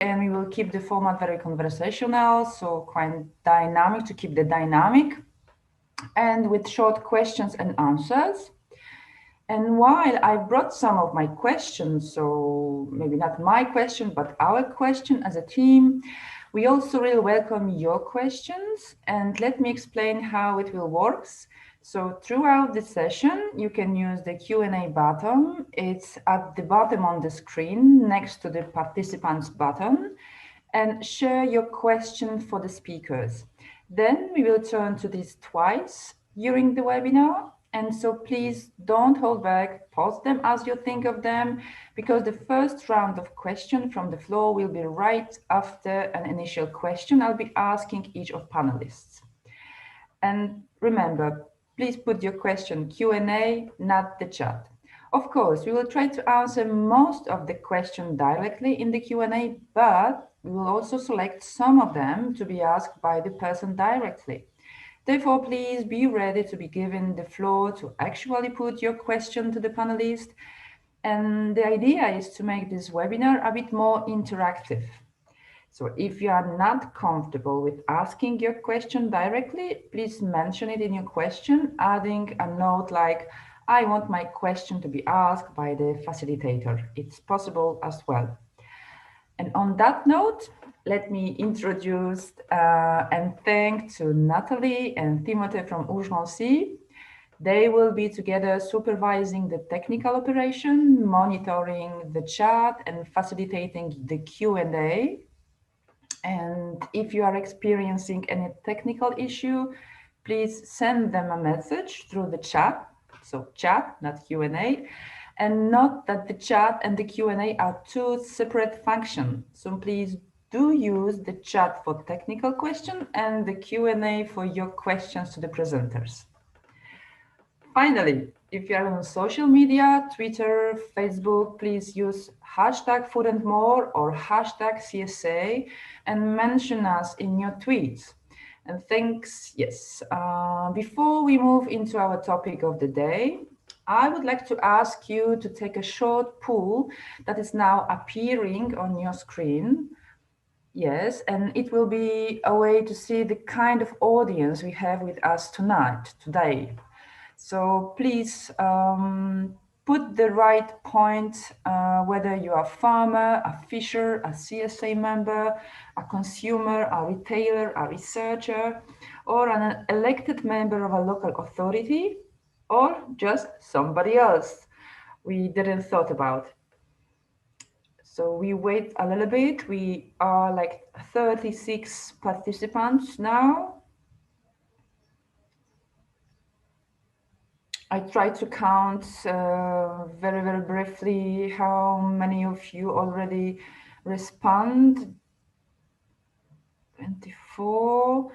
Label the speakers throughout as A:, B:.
A: and we will keep the format very conversational, so quite dynamic to keep the dynamic, and with short questions and answers. And while I brought some of my questions, so maybe not my question, but our question as a team, we also really welcome your questions. And let me explain how it will work. So throughout the session, you can use the Q&A button. It's at the bottom on the screen next to the participants button, and share your question for the speakers. Then we will turn to this twice during the webinar. And so please don't hold back, post them as you think of them, because the first round of questions from the floor will be right after an initial question I'll be asking each of panelists. And remember, please put your question Q&A, not the chat. Of course, we will try to answer most of the questions directly in the Q&A, but we will also select some of them to be asked by the person directly. Therefore, please be ready to be given the floor to actually put your question to the panelists. And the idea is to make this webinar a bit more interactive. So if you are not comfortable with asking your question directly, please mention it in your question, adding a note like, I want my question to be asked by the facilitator. It's possible as well. And on that note, let me introduce and thank to Natalie and Timothy from Urgency. They will be together supervising the technical operation, monitoring the chat, and facilitating the Q&A. And if you are experiencing any technical issue, please send them a message through the chat. So chat, not Q&A. And note that the chat and the Q&A are two separate functions. So please do use the chat for technical questions and the Q&A for your questions to the presenters. Finally, if you are on social media, Twitter, Facebook, please use hashtag Food and More or hashtag CSA and mention us in your tweets. And thanks, yes. Before we move into our topic of the day, I would like to ask you to take a short poll that is now appearing on your screen. Yes, and it will be a way to see the kind of audience we have with us today. So please put the right point, whether you are a farmer, a fisher, a CSA member, a consumer, a retailer, a researcher, or an elected member of a local authority, or just somebody else we didn't thought about. So we wait a little bit. We are like 36 participants now. I tried to count very, very briefly how many of you already respond. 24.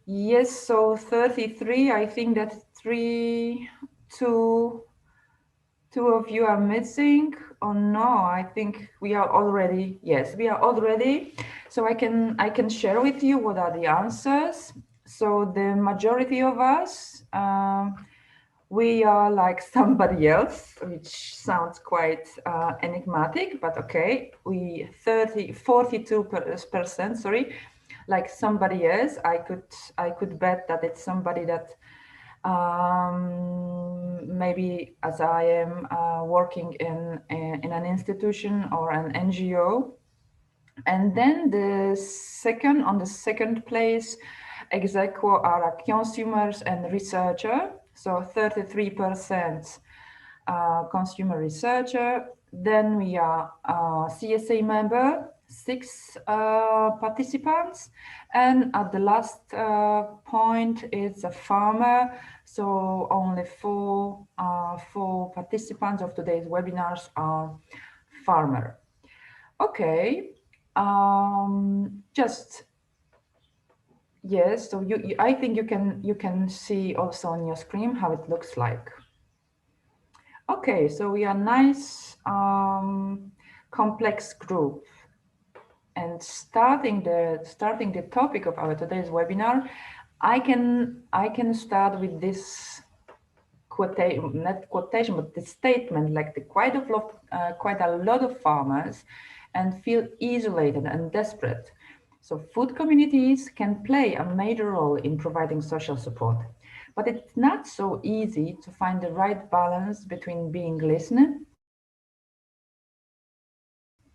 A: Yes, so 33. I think that two of you are missing. Oh no, I think we are already. Yes, we are already. So I can share with you what are the answers. So the majority of us. We are like somebody else, which sounds quite enigmatic, but okay. 42%, sorry, like somebody else. I could bet that it's somebody that maybe, as I am, working in an institution or an NGO. And then on the second place, ex aequo are consumers and researcher. So 33% consumer researcher. Then we are CSA member, 6 participants. And at the last point, it's a farmer. So only four participants of today's webinars are farmer. Okay. Yes, so I think you can see also on your screen how it looks like. Okay, so we are nice complex group, and starting the topic of our today's webinar, I can start with this not quotation, but the statement, like quite a lot of farmers and feel isolated and desperate. So food communities can play a major role in providing social support, but it's not so easy to find the right balance between being listened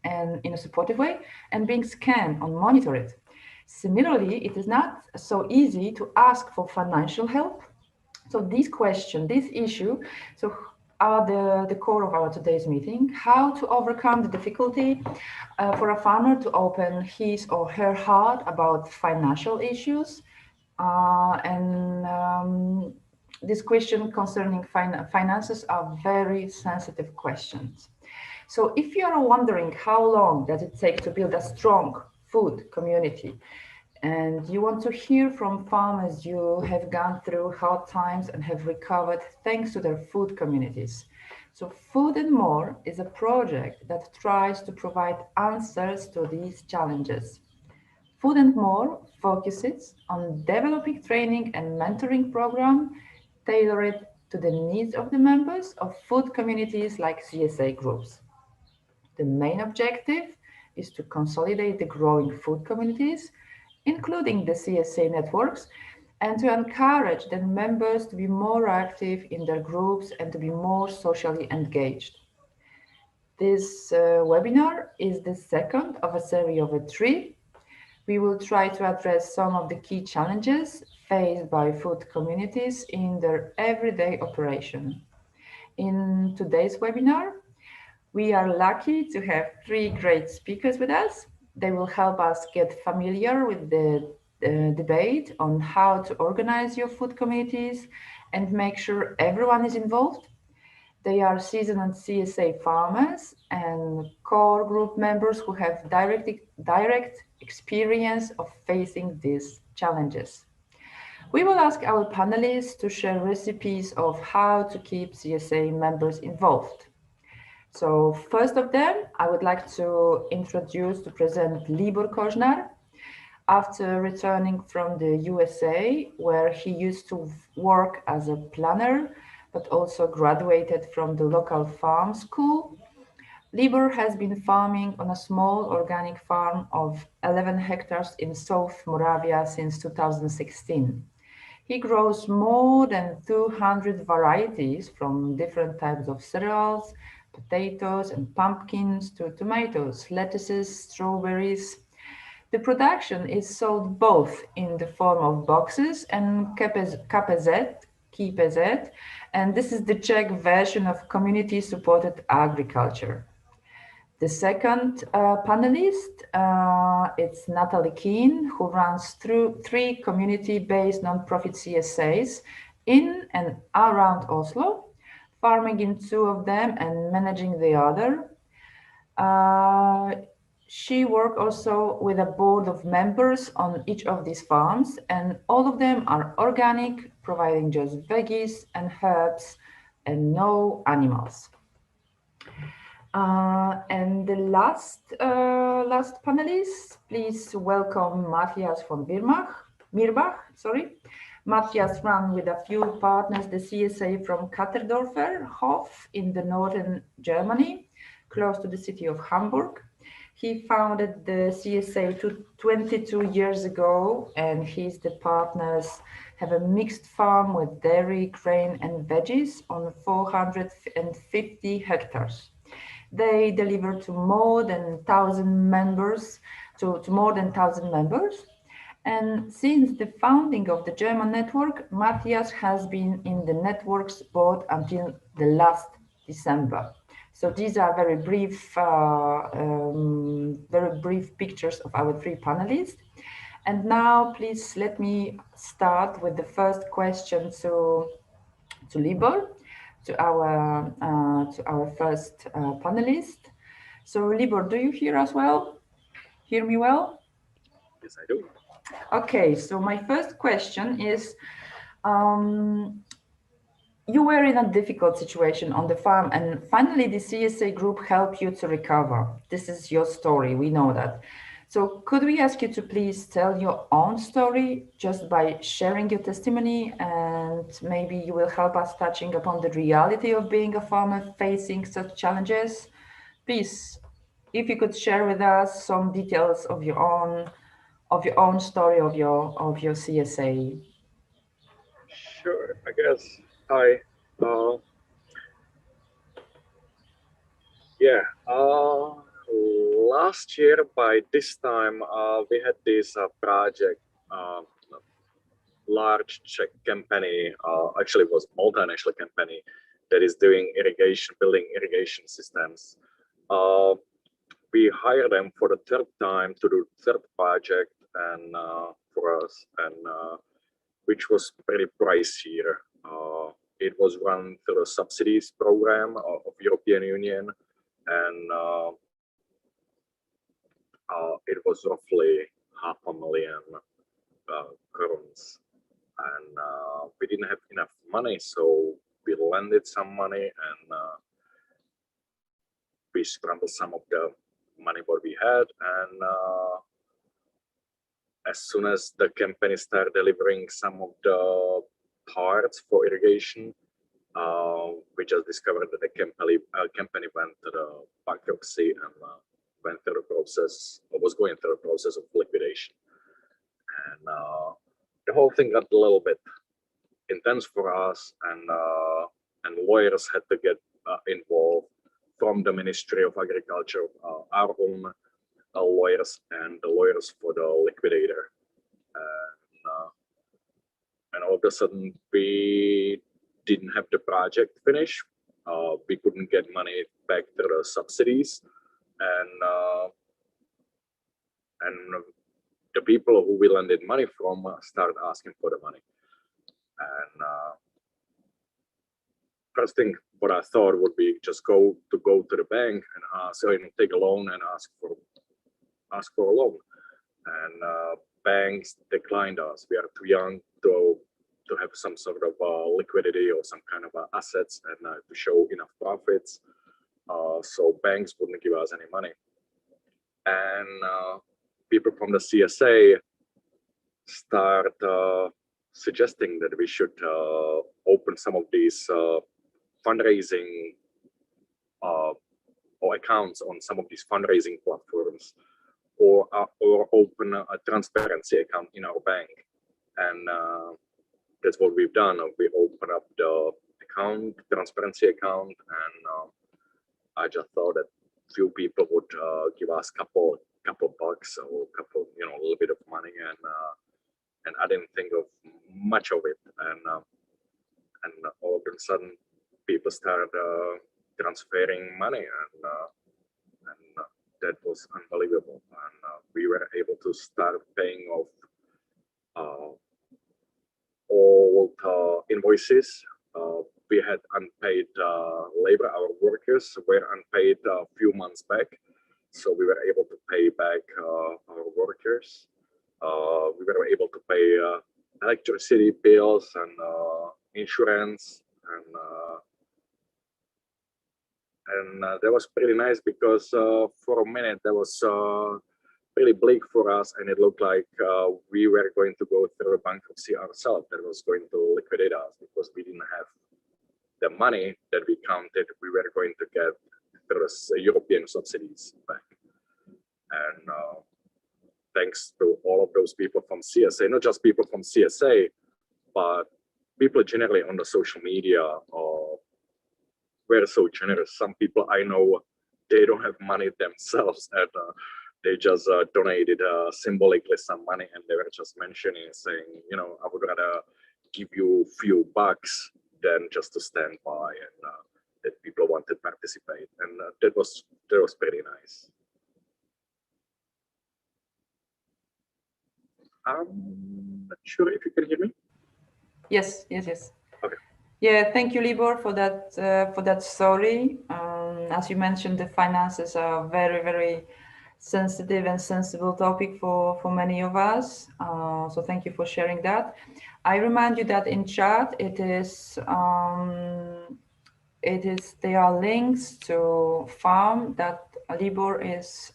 A: and in a supportive way and being scanned or monitored. Similarly, it is not so easy to ask for financial help. So this question, this issue, so are the core of our today's meeting: how to overcome the difficulty for a farmer to open his or her heart about financial issues. This question concerning finances are very sensitive questions. So if you are wondering how long does it take to build a strong food community, and you want to hear from farmers you have gone through hard times and have recovered thanks to their food communities. So Food and More is a project that tries to provide answers to these challenges. Food and More focuses on developing training and mentoring program tailored to the needs of the members of food communities like CSA groups. The main objective is to consolidate the growing food communities, including the CSA networks, and to encourage the members to be more active in their groups and to be more socially engaged. This webinar is the second of a series of three. We will try to address some of the key challenges faced by food communities in their everyday operation. In today's webinar, we are lucky to have three great speakers with us. They will help us get familiar with the debate on how to organize your food communities and make sure everyone is involved. They are seasoned CSA farmers and core group members who have direct experience of facing these challenges. We will ask our panelists to share recipes of how to keep CSA members involved. So first of them, I would like to present Libor Koznar. After returning from the USA, where he used to work as a planner, but also graduated from the local farm school, Libor has been farming on a small organic farm of 11 hectares in South Moravia since 2016. He grows more than 200 varieties from different types of cereals, potatoes and pumpkins to tomatoes, lettuces, strawberries. The production is sold both in the form of boxes and KPZ, and this is the Czech version of community-supported agriculture. The second panelist, it's Natalie Keene, who runs three community-based nonprofit CSAs in and around Oslo, farming in two of them and managing the other. She worked also with a board of members on each of these farms, and all of them are organic, providing just veggies and herbs and no animals. And the last panelist, please welcome Mathias von Mirbach. Mathias ran with a few partners the CSA from Katterdorfer Hof in the northern Germany, close to the city of Hamburg. He founded the CSA 22 years ago, and the partners have a mixed farm with dairy, grain, and veggies on 450 hectares. They deliver to more than 1,000 members, And since the founding of the German network, Matthias has been in the network's board until the last December. So these are very brief pictures of our three panelists. And now, please let me start with the first question to Libor, to our first panelist. So Libor, do you hear us well? Hear me well?
B: Yes, I do.
A: Okay, so my first question is, you were in a difficult situation on the farm, and finally the CSA group helped you to recover. This is your story, we know that. So could we ask you to please tell your own story just by sharing your testimony, and maybe you will help us touching upon the reality of being a farmer facing such challenges? Please, if you could share with us some details of your own story of your CSA.
B: Sure, I guess. Hi. Uh, yeah. Last year by this time, we had this project, uh, large Czech company. Actually, it was multinational company that is doing irrigation, building irrigation systems. We hired them for the third time to do third project and for us, and which was pretty pricier. It was run through a subsidies program of European Union, and it was roughly 500,000 crowns. And we didn't have enough money, so we lended some money, and we scrambled some of the money what we had, and as soon as the company started delivering some of the parts for irrigation, we just discovered that the company went to the bankruptcy and went through the process, or was going through the process of liquidation. And the whole thing got a little bit intense for us, and lawyers had to get involved from the Ministry of Agriculture, our own lawyers, and the lawyers for the liquidator. And all of a sudden, we didn't have the project finished. We couldn't get money back to the subsidies, and the people who we lended money from started asking for the money. And first thing what I thought would be just go to the bank and ask, take a loan and ask for a loan. And banks declined us. We are too young to have some sort of liquidity or some kind of assets and to show enough profits. So banks wouldn't give us any money. And people from the CSA start suggesting that we should open some of these fundraising or accounts on some of these fundraising platforms, or open a transparency account in our bank. And that's what we've done. We open up the account, transparency account, and I just thought that few people would give us couple bucks or a little bit of money, and I didn't think of much of it. And all of a sudden, people started transferring money, and that was unbelievable. And we were able to start paying off all invoices. We had unpaid labor. Our workers were unpaid a few months back, so we were able to pay back our workers. We were able to pay electricity bills and insurance, and that was pretty nice, because for a minute that was really bleak for us, and it looked like we were going to go through bankruptcy ourselves, that was going to liquidate us, because we didn't have the money that we counted we were going to get through European subsidies back. And thanks to all of those people from CSA, not just people from CSA, but people generally on the social media were so generous. Some people I know, they don't have money themselves, and they just donated symbolically some money, and they were just mentioning, saying, I would rather give you a few bucks than just to stand by, and that people want to participate, and that was pretty nice. I'm not sure if you can hear me.
A: Yes.
B: Okay.
A: Yeah, thank you, Libor, for that story. As you mentioned, the finances are very, very sensitive and sensible topic for many of us. So thank you for sharing that. I remind you that in chat there are links to farm that Libor is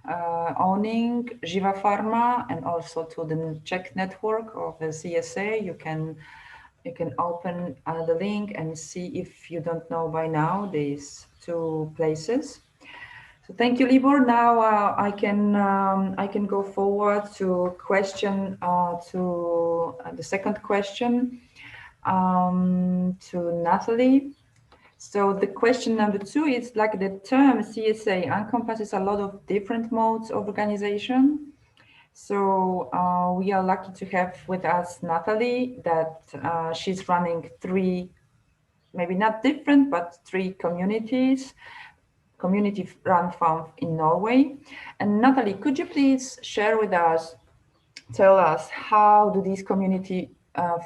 A: owning, Živa Farma, and also to the Czech network of the CSA. You can open the link and see, if you don't know by now, these two places. So thank you, Libor. Now I can go forward to the second question to Natalie. So the question number 2 is like the term CSA encompasses a lot of different modes of organization. So we are lucky to have with us Natalie, that she's running 3, maybe not different, but 3 community-run farms in Norway. And Natalie, could you please share with us, tell us how do these community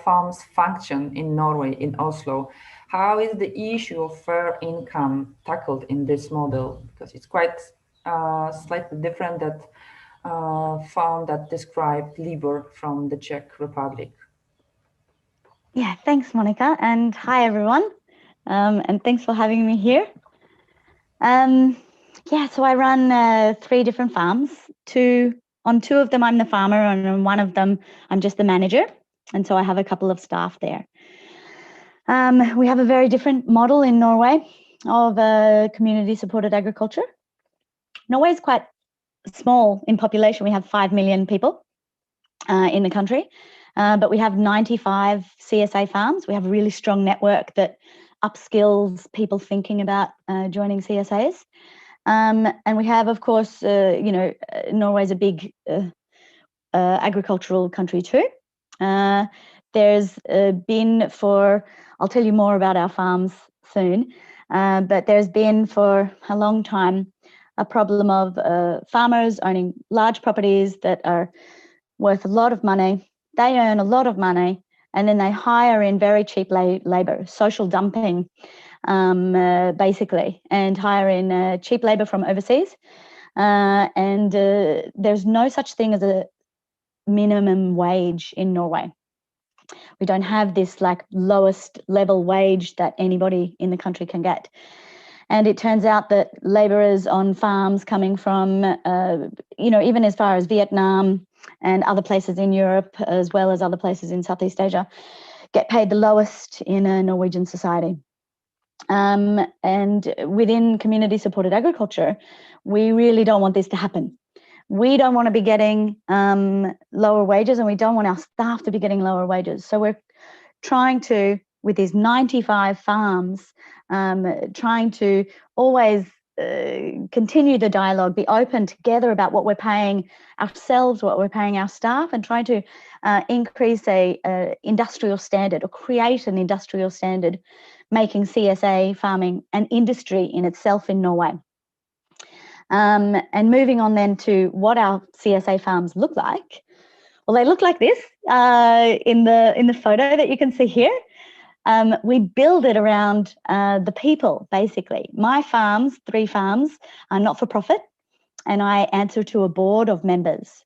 A: farms function in Norway, in Oslo? How is the issue of fair income tackled in this model? Because it's quite slightly different that farm that described Libor from the Czech Republic.
C: Yeah, thanks, Monica, and hi everyone, and thanks for having me here. Yeah, so I run 3 different farms. On 2 of them, I'm the farmer, and on 1 of them, I'm just the manager, and so I have a couple of staff there. We have a very different model in Norway of community-supported agriculture. Norway is quite small in population. We have 5 million people in the country, but we have 95 CSA farms. We have a really strong network that upskills people thinking about joining CSAs. And we have, of course, Norway's a big agricultural country too. There's been I'll tell you more about our farms soon, but there's been for a long time a problem of farmers owning large properties that are worth a lot of money. They earn a lot of money, and then they hire in very cheap labor, social dumping, basically, and hire in cheap labor from overseas. And there's no such thing as a minimum wage in Norway. We don't have this like lowest level wage that anybody in the country can get. And it turns out that laborers on farms coming from, even as far as Vietnam and other places in Europe, as well as other places in Southeast Asia, get paid the lowest in a Norwegian society. And within community-supported agriculture, we really don't want this to happen. We don't want to be getting lower wages, and we don't want our staff to be getting lower wages. So we're trying to, with these 95 farms, trying to always continue the dialogue, be open together about what we're paying ourselves, what we're paying our staff, and trying to increase a industrial standard or create an industrial standard, making CSA farming an industry in itself in Norway. And moving on then to what our CSA farms look like. Well, they look like this in the photo that you can see here. We build it around the people, basically. My farms, 3 farms, are not for profit, and I answer to a board of members.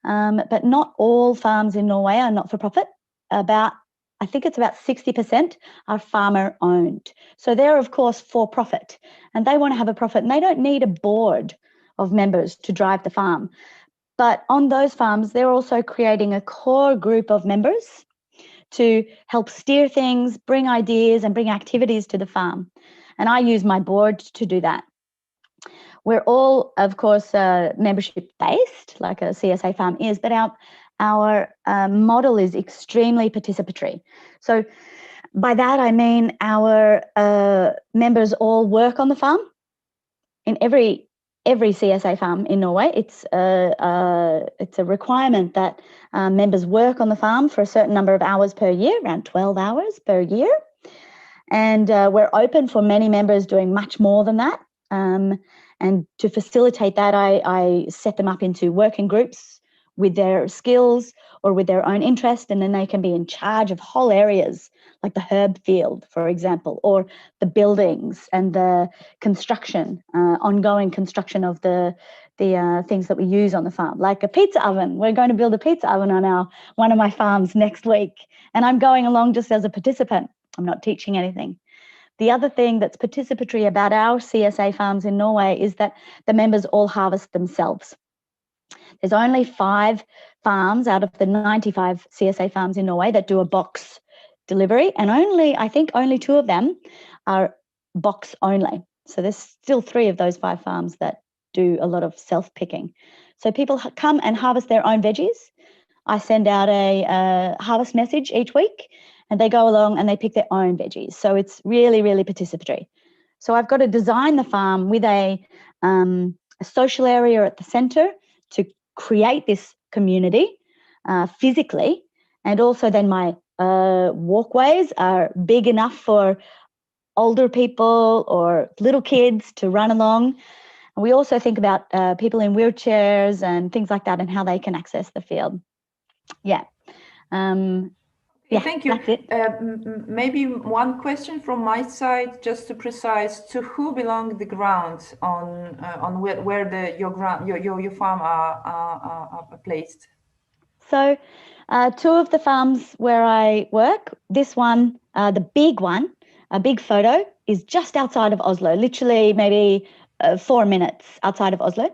C: But not all farms in Norway are not for profit. I think it's about 60% are farmer owned. So they're, of course, for profit, and they want to have a profit, and they don't need a board of members to drive the farm. But on those farms, they're also creating a core group of members to help steer things, bring ideas, and bring activities to the farm. And I use my board to do that. We're all, of course, membership-based, like a CSA farm is, but our model is extremely participatory. So by that, I mean our members all work on the farm. In every CSA farm in Norway, it's a requirement that members work on the farm for a certain number of hours per year, around 12 hours per year. And we're open for many members doing much more than that. And to facilitate that, I set them up into working groups with their skills or with their own interest, and then they can be in charge of whole areas, like the herb field, for example, or the buildings and the construction, ongoing construction of the things that we use on the farm, like a pizza oven. We're going to build a pizza oven on one of my farms next week, and I'm going along just as a participant. I'm not teaching anything. The other thing that's participatory about our CSA farms in Norway is that the members all harvest themselves. There's only 5 farms out of the 95 CSA farms in Norway that do a box delivery, and I think only 2 of them are box only. So there's still 3 of those 5 farms that do a lot of self-picking. So people come and harvest their own veggies. I send out a harvest message each week, and they go along and they pick their own veggies. So it's really, really participatory. So I've got to design the farm with a social area at the centre to create this community physically, and also then my walkways are big enough for older people or little kids to run along. And we also think about people in wheelchairs and things like that and how they can access the field. Yeah. Yeah,
A: thank you.
C: That's it.
A: Maybe one question from my side, just to precise, to who belong the grounds on where your farm are placed?
C: So 2 of the farms where I work, this one, the big one, a big photo, is just outside of Oslo, literally maybe 4 minutes outside of Oslo.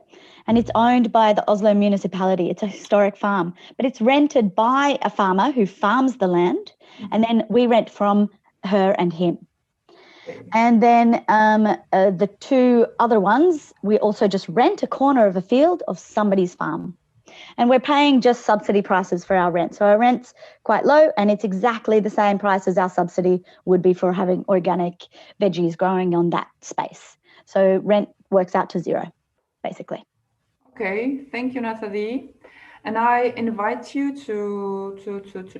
C: And it's owned by the Oslo municipality. It's a historic farm, but it's rented by a farmer who farms the land, and then we rent from her and him. And then the 2 other ones, we also just rent a corner of a field of somebody's farm. And we're paying just subsidy prices for our rent. So our rent's quite low, and it's exactly the same price as our subsidy would be for having organic veggies growing on that space. So rent works out to 0, basically.
A: Okay, thank you, Natalie. And I invite you to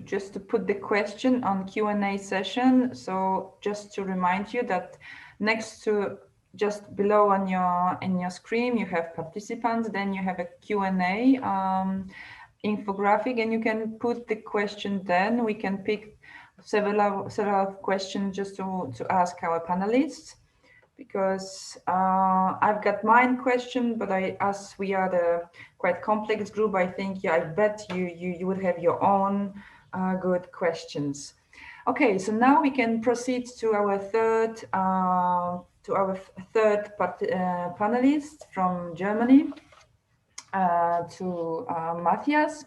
A: just to put the question on Q&A session. So just to remind you that next to just below on your screen, you have participants, then you have a Q&A infographic, and you can put the question. Then we can pick several questions just to ask our panelists. Because I've got mine question, but as we are the quite complex group, I think, yeah, I bet you would have your own good questions. Okay, so now we can proceed to our third panelist from Germany, to Mathias.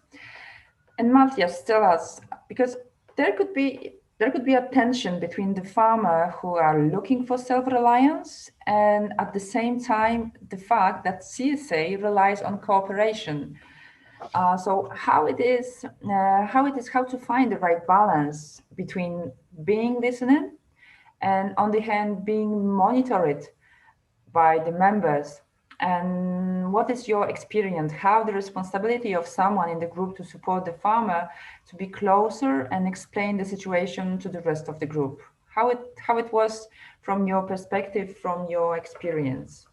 A: And Mathias, tell us, because there could be a tension between the farmer who are looking for self-reliance and at the same time the fact that CSA relies on cooperation. So how to find the right balance between being listening and on the hand being monitored by the members. And what is your experience? How the responsibility of someone in the group to support the farmer to be closer and explain the situation to the rest of the group? How it was from your perspective, from your experience?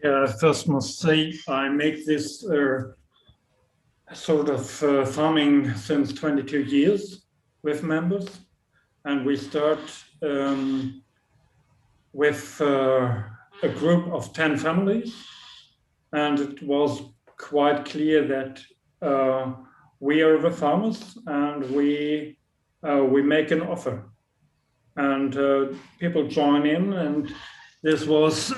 D: Yeah, I first must say I make this sort of farming since 22 years with members, and we start with a group of 10 families, and it was quite clear that we are the farmers and we make an offer, and people join in, and this was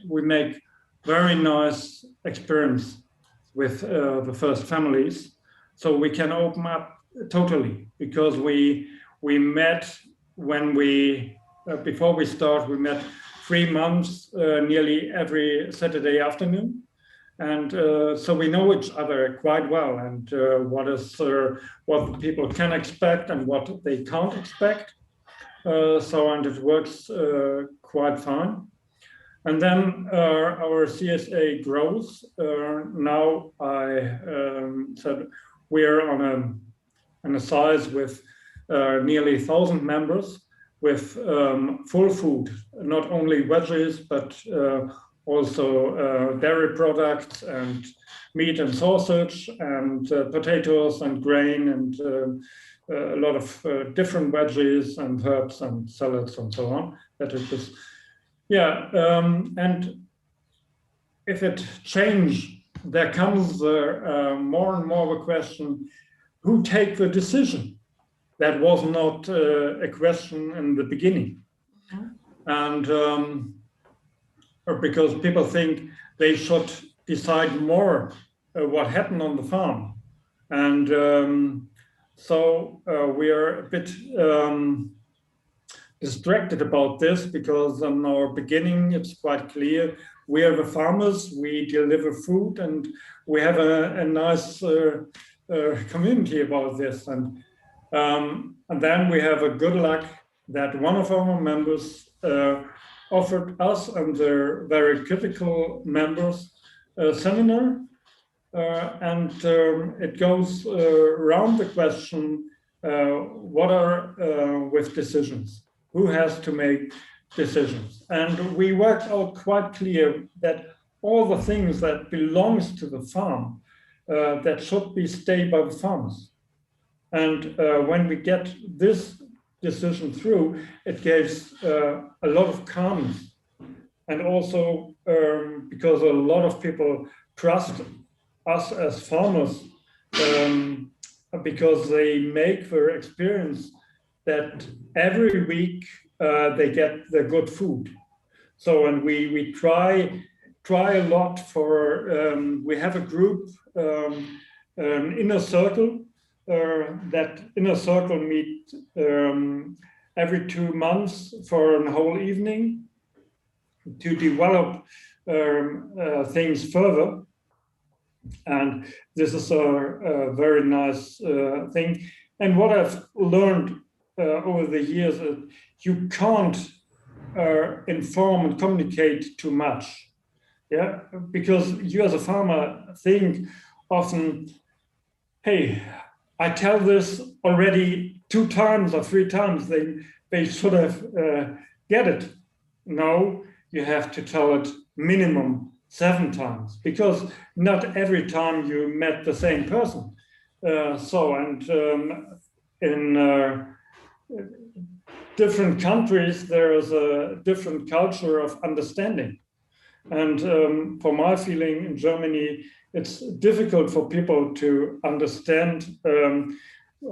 D: we make very nice experience with the first families, so we can open up totally, because we met when we before we start, we met 3 months nearly every Saturday afternoon, and so we know each other quite well, and what people can expect and what they can't expect. And it works quite fine. And then our CSA grows. Now I said we're on a size with nearly 1,000 members, with full food, not only veggies, but also dairy products and meat and sausage and potatoes and grain and a lot of different veggies and herbs and salads and so on. That it was, yeah. And if it changes, there comes more and more the question: who take the decision? That was not a question in the beginning. And because people think they should decide more what happened on the farm. And so we are a bit distracted about this, because in our beginning it's quite clear we are the farmers, we deliver food, and we have a nice community about this. And then we have a good luck that one of our members offered us and their very critical members a seminar, and it goes around the question, what are with decisions? Who has to make decisions? And we worked out quite clear that all the things that belongs to the farm, that should be stayed by the farmers. And when we get this decision through, it gives a lot of calmness. And also because a lot of people trust us as farmers, because they make their experience that every week they get the good food. So, and we try a lot for, we have a group, an inner circle, that inner circle meet every 2 months for a whole evening to develop things further. And this is a very nice thing. And what I've learned over the years, you can't inform and communicate too much. Yeah, because you as a farmer think often, hey, I tell this already 2 times or 3 times, they should have get it. No, you have to tell it minimum 7 times, because not every time you met the same person. In different countries, there is a different culture of understanding. And for my feeling in Germany, it's difficult for people to understand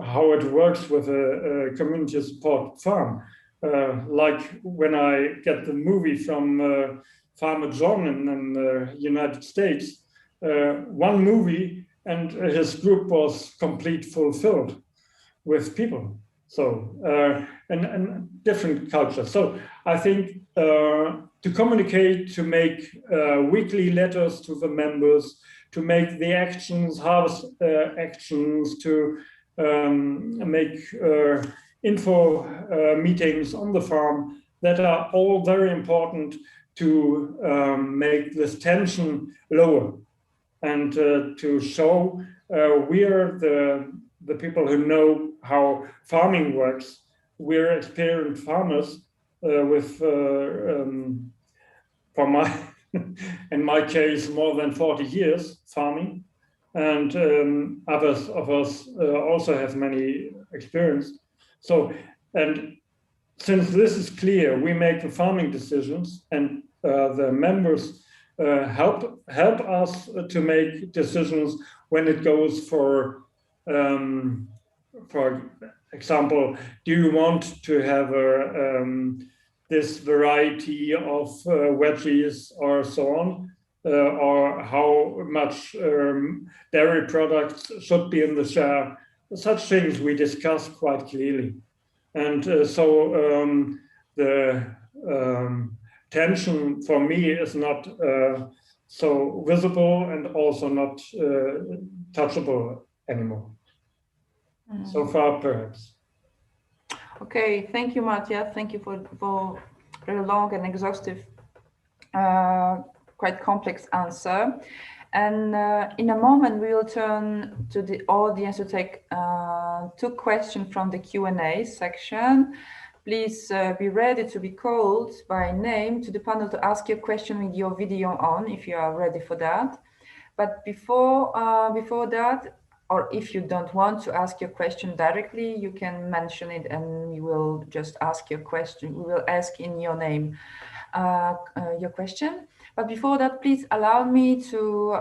D: how it works with a community support farm. Like when I get the movie from Farmer John in the United States, one movie and his group was complete fulfilled with people. So, and different cultures. So I think to communicate, to make weekly letters to the members, to make the actions, harvest actions, to make info meetings on the farm, that are all very important to make this tension lower, and to show we are the people who know how farming works. We're experienced farmers with, for my, in my case, more than 40 years farming, and others of us also have many experience. So, and since this is clear, we make the farming decisions, and the members help us to make decisions when it goes for example, do you want to have this variety of veggies or so on, or how much dairy products should be in the share? Such things we discuss quite clearly. And so the tension for me is not so visible and also not touchable anymore. So far, perhaps.
A: Okay, thank you, Mathias. Thank you for very long and exhaustive, quite complex answer. And in a moment, we will turn to the audience to take 2 questions from the Q&A section. Please be ready to be called by name to the panel to ask your question with your video on, if you are ready for that. But before that, or if you don't want to ask your question directly, you can mention it and you will just ask your question. We will ask in your name your question. But before that, please allow me to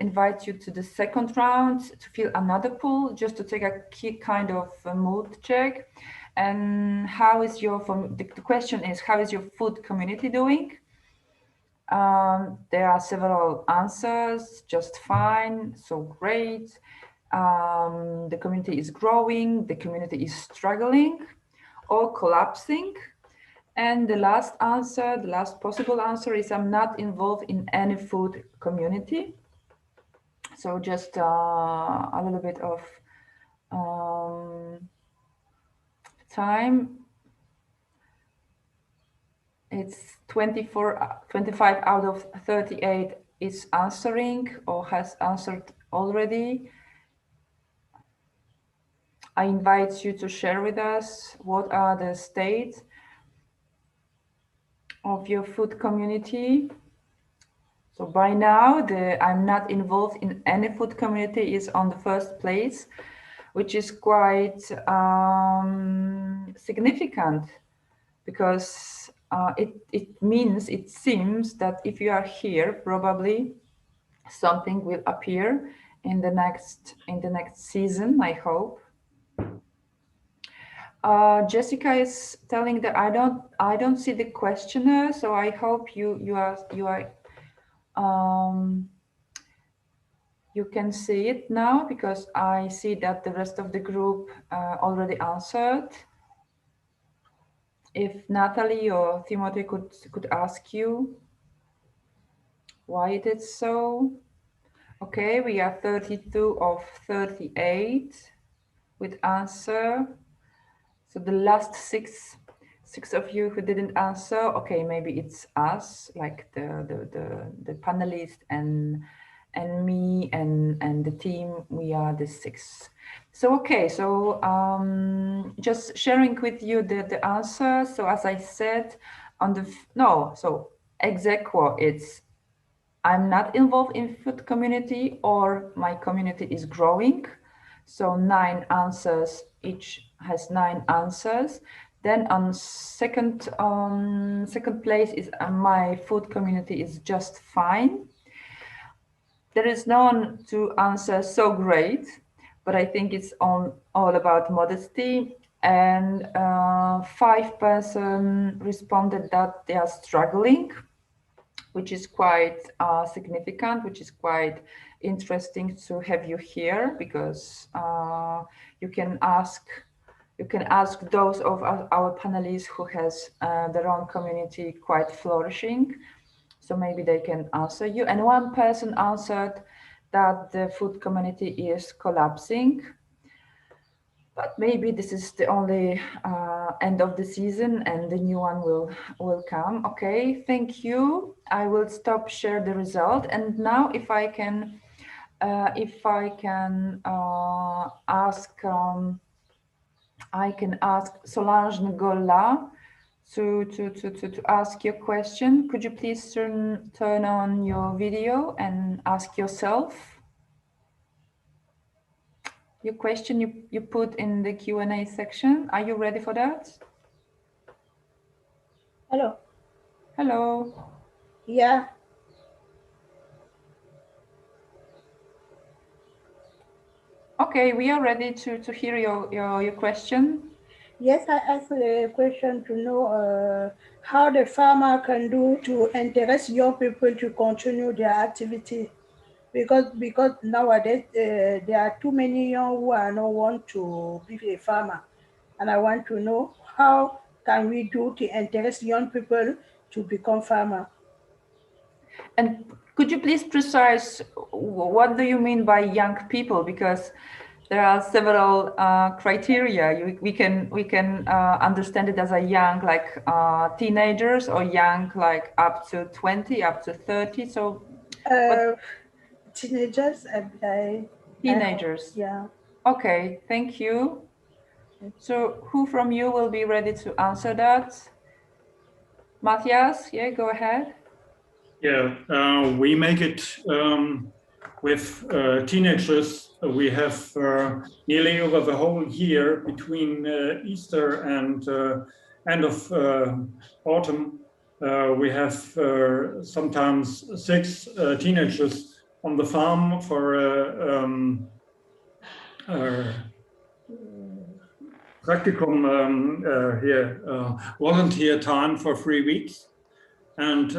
A: invite you to the second round to fill another poll, just to take a key kind of mood check. And how is the question is, how is your food community doing? There are several answers: just fine, so great, the community is growing, the community is struggling, or collapsing. And the last answer, the last possible answer is I'm not involved in any food community. So just a little bit of time. It's 25 out of 38 is answering or has answered already. I invite you to share with us what are the states of your food community. So by now, I'm not involved in any food community is on the first place, which is quite significant, because it seems that if you are here, probably something will appear in the next season, I hope. Jessica is telling that I don't see the questionnaire, so I hope you can see it now, because I see that the rest of the group already answered. If Natalie or Timothy could ask you why it is so. Okay, we are 32 of 38 with answer. So the last six of you who didn't answer, okay, maybe it's us, like the panelists and me and the team. We are the 6. So okay, so just sharing with you the answer. So as I said on the so ex aequo, it's I'm not involved in food community, or my community is growing. So 9 answers, each has 9 answers. Then on second place is my food community is just fine. There is no one to answer so great, but I think it's all about modesty. And 5% responded that they are struggling, which is quite significant, which is quite interesting to have you here, because you can ask those of our panelists who has their own community quite flourishing, so maybe they can answer you. And one person answered that the food community is collapsing, but maybe this is the only end of the season and the new one will come. Okay, thank you. I will stop share the result. And now if I can ask, I can ask Solange Ngola to ask your question. Could you please turn on your video and ask yourself your question you put in the Q&A section. Are you ready for that?
E: Hello.
A: Hello.
E: Yeah.
A: Okay, we are ready to hear your question.
E: Yes, I asked a question to know how the farmer can do to interest young people to continue their activity, because nowadays there are too many young who are not want to be a farmer, and I want to know how can we do to interest young people to become farmer.
A: And could you please precise what do you mean by young people, because there are several criteria. We can understand it as a young, like teenagers, or young, like up to 20, up to 30. So
E: teenagers.
A: Teenagers.
E: Yeah.
A: Okay, thank you. So who from you will be ready to answer that? Mathias, yeah, go ahead.
D: Yeah, we make it with teenagers. We have nearly over the whole year between Easter and end of autumn, we have sometimes 6 teenagers on the farm for practicum volunteer time for 3 weeks. And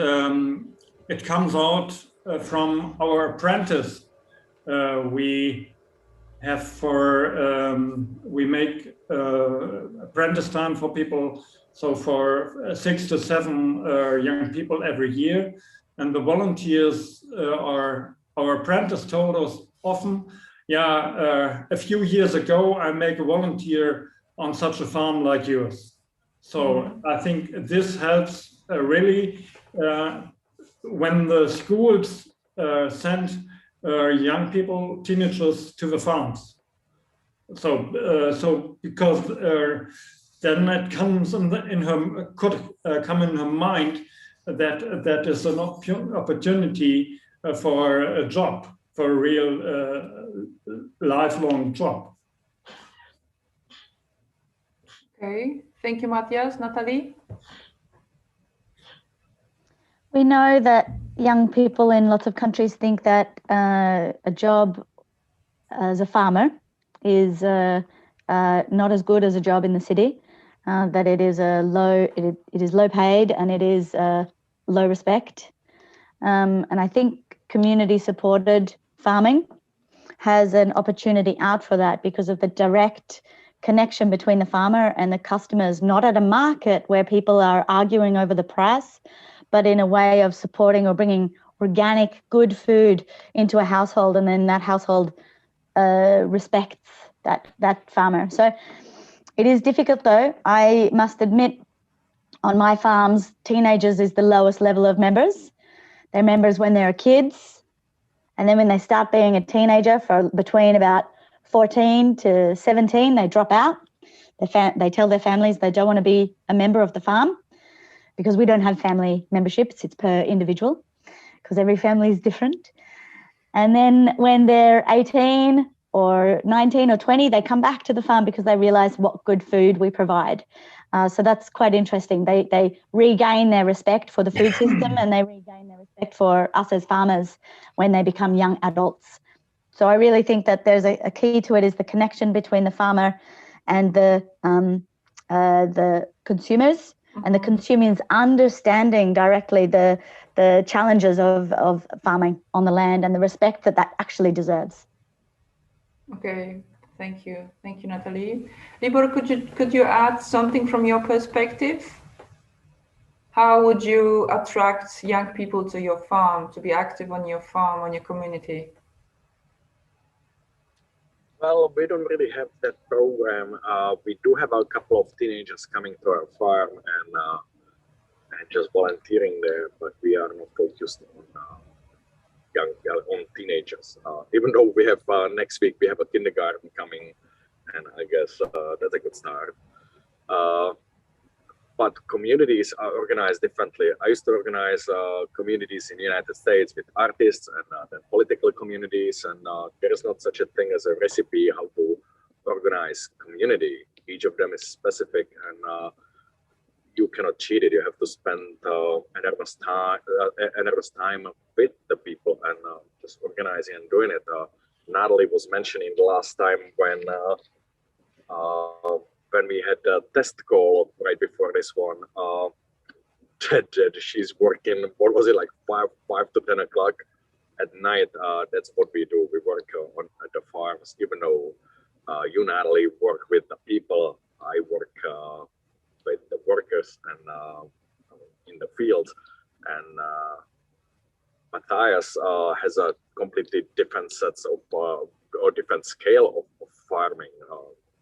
D: it comes out from our apprentice. We have we make apprentice time for people, so for 6 to 7 young people every year, and the volunteers are our apprentice told us often, a few years ago I make a volunteer on such a farm like yours. So I think this helps really when the schools send young people, teenagers to the farms. So because then it comes could come in her mind that is an opportunity for a job, for a real lifelong job.
A: Okay, thank you, Mathias. Natalie?
C: We know that young people in lots of countries think that a job as a farmer is not as good as a job in the city, that it is it is low paid and it is low respect. And I think community supported farming has an opportunity out for that because of the direct connection between the farmer and the customers, not at a market where people are arguing over the price, but in a way of supporting or bringing organic, good food into a household, and then that household respects that farmer. So it is difficult, though. I must admit, on my farms, teenagers is the lowest level of members. They're members when they're kids, and then when they start being a teenager, for between about 14 to 17, they drop out. They tell their families they don't want to be a member of the farm because we don't have family memberships. It's per individual because every family is different. And then when they're 18 or 19 or 20, they come back to the farm because they realize what good food we provide. So that's quite interesting. They regain their respect for the food system and they regain their respect for us as farmers when they become young adults. So I really think that there's a key to it is the connection between the farmer and the consumers, and the consumers understanding directly the challenges of farming on the land and the respect that actually deserves.
A: Okay, thank you, Natalie. Libor, could you add something from your perspective? How would you attract young people to your farm, to be active on your farm, on your community?
B: Well, we don't really have that program. We do have a couple of teenagers coming to our farm and just volunteering there, but we are not focused on teenagers. Even though we have next week we have a kindergarten coming, and I guess that's a good start. But communities are organized differently. I used to organize communities in the United States with artists and then political communities, and there is not such a thing as a recipe how to organize community. Each of them is specific, and you cannot cheat it. You have to spend enormous time with the people and just organizing and doing it. Natalie was mentioning the last time when we had a test call right before this one, that she's working, what was it, like 5 to 10 o'clock at night. That's what we do. We work at the farms, even though you, Natalie, work with the people. I work with the workers and in the field. And Mathias has a completely different sets of or different scale of farming.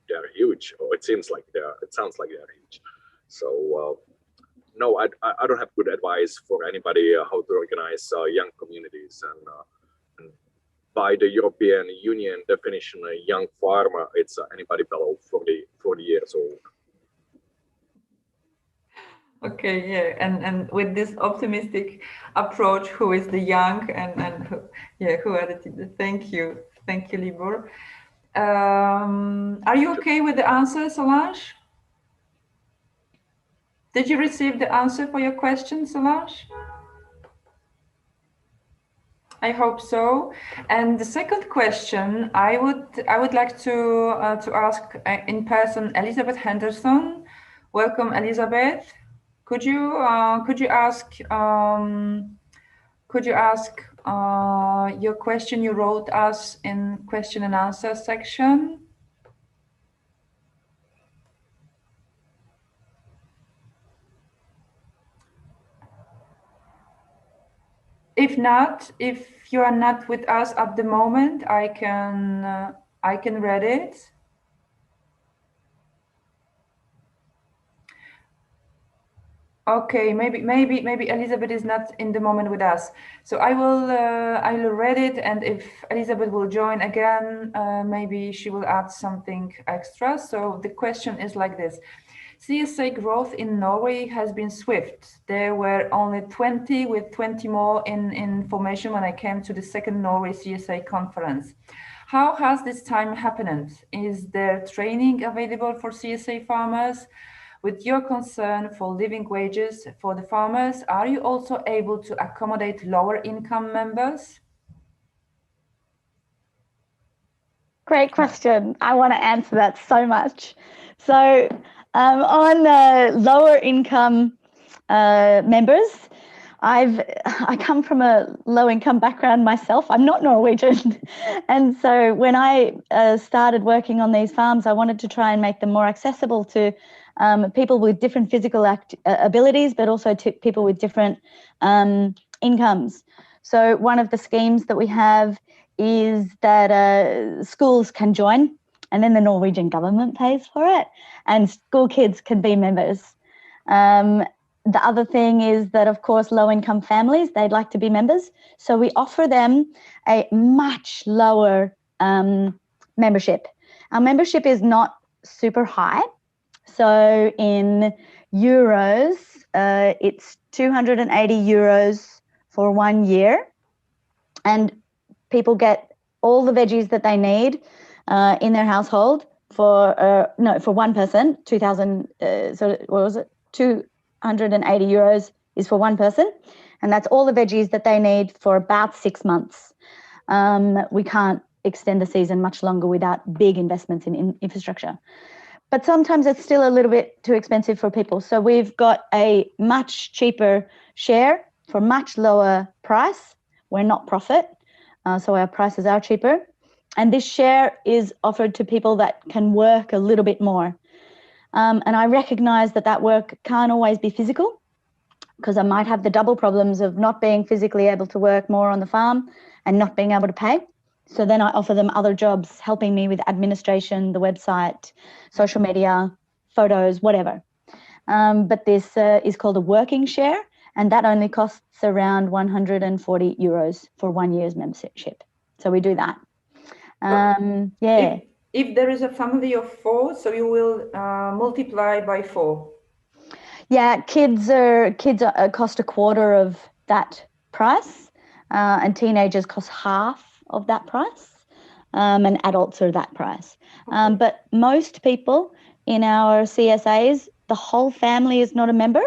B: They're huge, or it sounds like they're huge. So no, I don't have good advice for anybody how to organize young communities. And by the European Union definition, a young farmer, it's anybody below 40 years old.
A: Okay, yeah, and with this optimistic approach, who is the young and who are the thank you, Libor. Are you okay with the answer, Solange? Did you receive the answer for your question, Solange? I hope so. And the second question, I would like to ask in person Elizabeth Henderson. Welcome, Elizabeth. Could you ask could you ask your question you wrote us in question and answer section? If not, if you are not with us at the moment, I can read it. Okay, maybe Elizabeth is not in the moment with us, so I will read it, and if Elizabeth will join again, maybe she will add something extra. So the question is like this: CSA growth in Norway has been swift. There were only 20, with 20 more in information when I came to the second Norway CSA conference. How has this time happened? Is there training available for CSA farmers? With your concern for living wages for the farmers, are you also able to accommodate lower income members?
C: Great question. I want to answer that so much. So on lower income members, I come from a low income background myself. I'm not Norwegian. And so when I started working on these farms, I wanted to try and make them more accessible to people with different physical abilities, but also to people with different incomes. So one of the schemes that we have is that schools can join, and then the Norwegian government pays for it, and school kids can be members. The other thing is that, of course, low-income families, they'd like to be members. So we offer them a much lower membership. Our membership is not super high. So in euros, it's 280 euros for 1 year. And people get all the veggies that they need in their household for one person. 280 euros is for one person, and that's all the veggies that they need for about 6 months. We can't extend the season much longer without big investments in infrastructure. But sometimes it's still a little bit too expensive for people. So we've got a much cheaper share for much lower price. We're not profit, so our prices are cheaper. And this share is offered to people that can work a little bit more. And I recognize that work can't always be physical, because I might have the double problems of not being physically able to work more on the farm and not being able to pay. So then I offer them other jobs, helping me with administration, the website, social media, photos, whatever. But this is called a working share, and that only costs around 140 euros for 1 year's membership. So we do that. Yeah.
A: If there is a family of 4, so you will multiply by 4.
C: Yeah, kids cost a quarter of that price, and teenagers cost half of that price, and adults are that price. Okay. But most people in our CSAs, the whole family is not a member,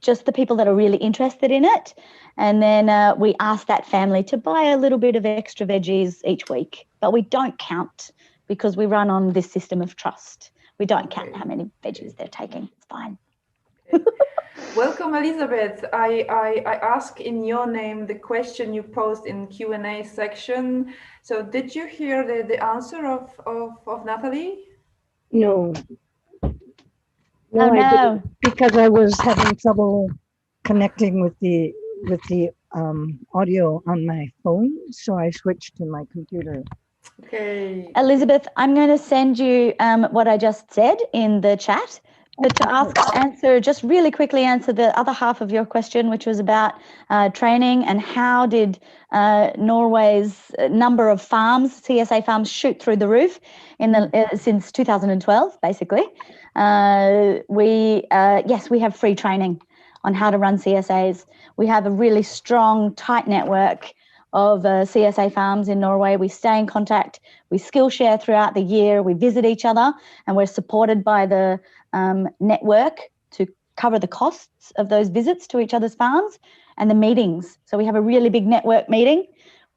C: just the people that are really interested in it. And then we ask that family to buy a little bit of extra veggies each week, but we don't count because we run on this system of trust. We don't count how many veggies they're taking. It's fine.
A: Welcome, Elizabeth. I ask in your name the question you posed in Q&A section. So did you hear the answer of Natalie?
F: No.
C: No,
F: I didn't, because I was having trouble connecting with the audio on my phone, so I switched to my computer.
A: Okay.
C: Elizabeth, I'm going to send you what I just said in the chat. But to just really quickly answer the other half of your question, which was about training and how did Norway's number of farms, CSA farms, shoot through the roof since 2012, basically. We have free training on how to run CSAs. We have a really strong, tight network of CSA farms in Norway. We stay in contact. We skill share throughout the year. We visit each other, and we're supported by the network to cover the costs of those visits to each other's farms and the meetings. So we have a really big network meeting.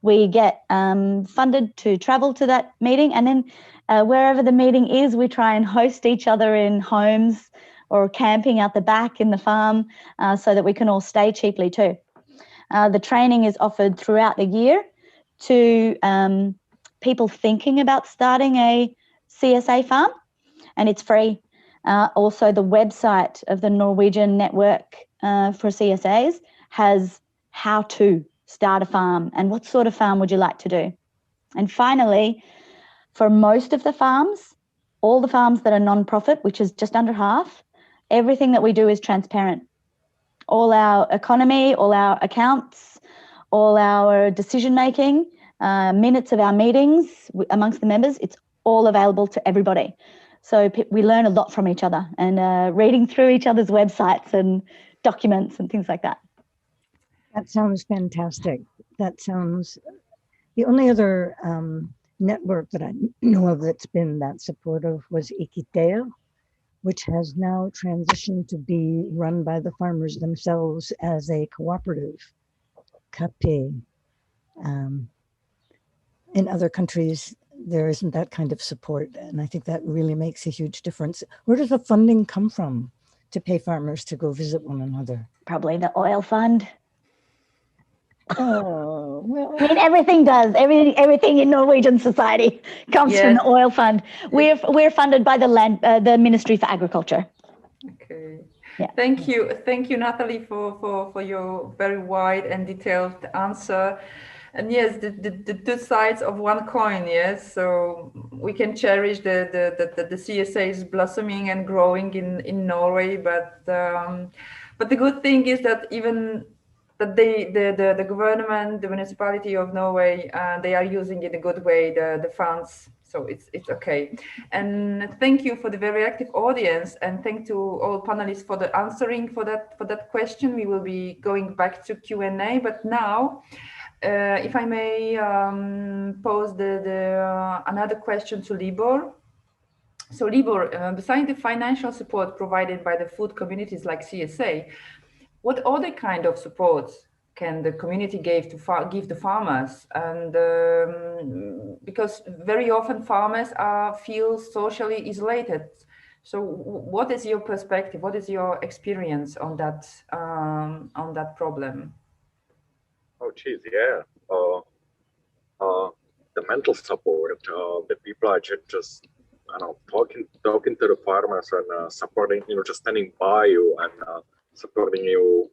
C: We get funded to travel to that meeting, and then wherever the meeting is, we try and host each other in homes or camping out the back in the farm so that we can all stay cheaply too. The training is offered throughout the year to people thinking about starting a CSA farm, and it's free. Also, the website of the Norwegian Network for CSAs has how to start a farm and what sort of farm would you like to do. And finally, for most of the farms, all the farms that are non-profit, which is just under half, everything that we do is transparent. All our economy, all our accounts, all our decision-making, minutes of our meetings amongst the members, it's all available to everybody. So we learn a lot from each other and reading through each other's websites and documents and things like that.
F: That sounds fantastic. That sounds, the only other network that I know of that's been that supportive was Ikitea, which has now transitioned to be run by the farmers themselves as a cooperative, CAPE. In other countries, there isn't that kind of support, and I think that really makes a huge difference. Where does the funding come from to pay farmers to go visit one another?
C: Probably the oil fund.
F: Oh, well.
C: I mean, everything does. Everything in Norwegian society comes from the oil fund. We're funded by the Ministry for Agriculture.
A: Okay.
C: Yeah.
A: Thank you, Natalie, for your very wide and detailed answer. And yes, the two sides of one coin. Yes, so we can cherish the CSAs blossoming and growing in Norway, but the good thing is that even that the government, the municipality of Norway, they are using in a good way the funds. So it's okay. And thank you for the very active audience, and thank to all panelists for the answering for that question. We will be going back to Q&A, but now, if I may pose another question to Libor. So Libor, besides the financial support provided by the food communities like CSA, what other kind of supports can the community give the farmers? And because very often farmers feel socially isolated. So what is your perspective? What is your experience on that problem?
B: Oh, geez, yeah. The mental support, the people are just I don't know, talking to the farmers and supporting, just standing by you and supporting you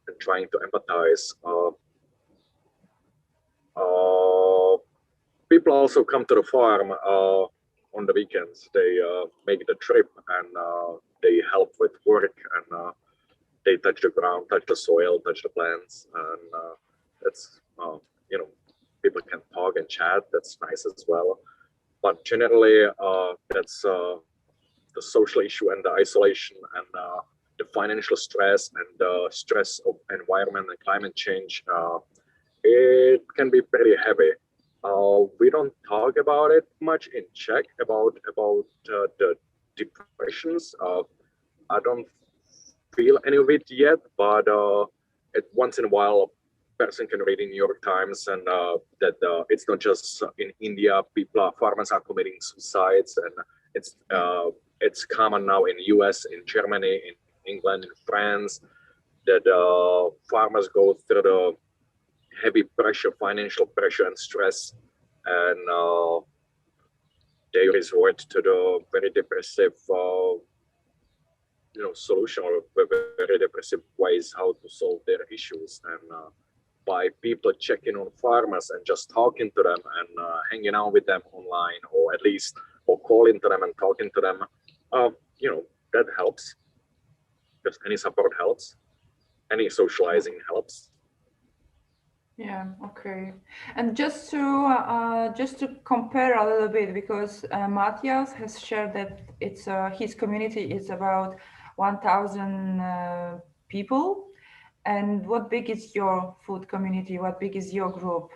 B: and trying to empathize. People also come to the farm on the weekends. They make the trip and they help with work and they touch the ground, touch the soil, touch the plants, and that's people can talk and chat. That's nice as well. But generally, that's the social issue and the isolation and the financial stress and the stress of environment and climate change. It can be pretty heavy. We don't talk about it much in Czech about the depressions. I don't feel any of it yet, but once in a while, a person can read in New York Times and that it's not just in India. Farmers are committing suicides, and it's common now in the US, in Germany, in England, in France, that farmers go through the heavy pressure, financial pressure and stress, and they resort to the very depressive solution or very depressive ways how to solve their issues. And by people checking on farmers and just talking to them and hanging out with them online, or calling to them and talking to them, that helps. Because any support helps, any socializing helps.
A: Yeah, okay. And just to compare a little bit, because Mathias has shared that it's his community is about 1,000 people. And what big is your food community? What big is your group?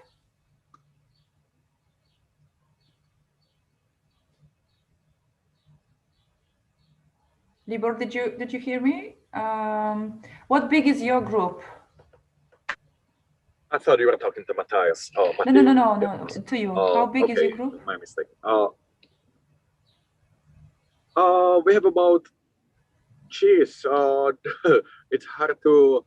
A: Libor, did you hear me? What big is your group?
B: I thought you were talking to Mathias.
A: Oh, no, to you. How big is your group?
B: My mistake. We have about, it's hard to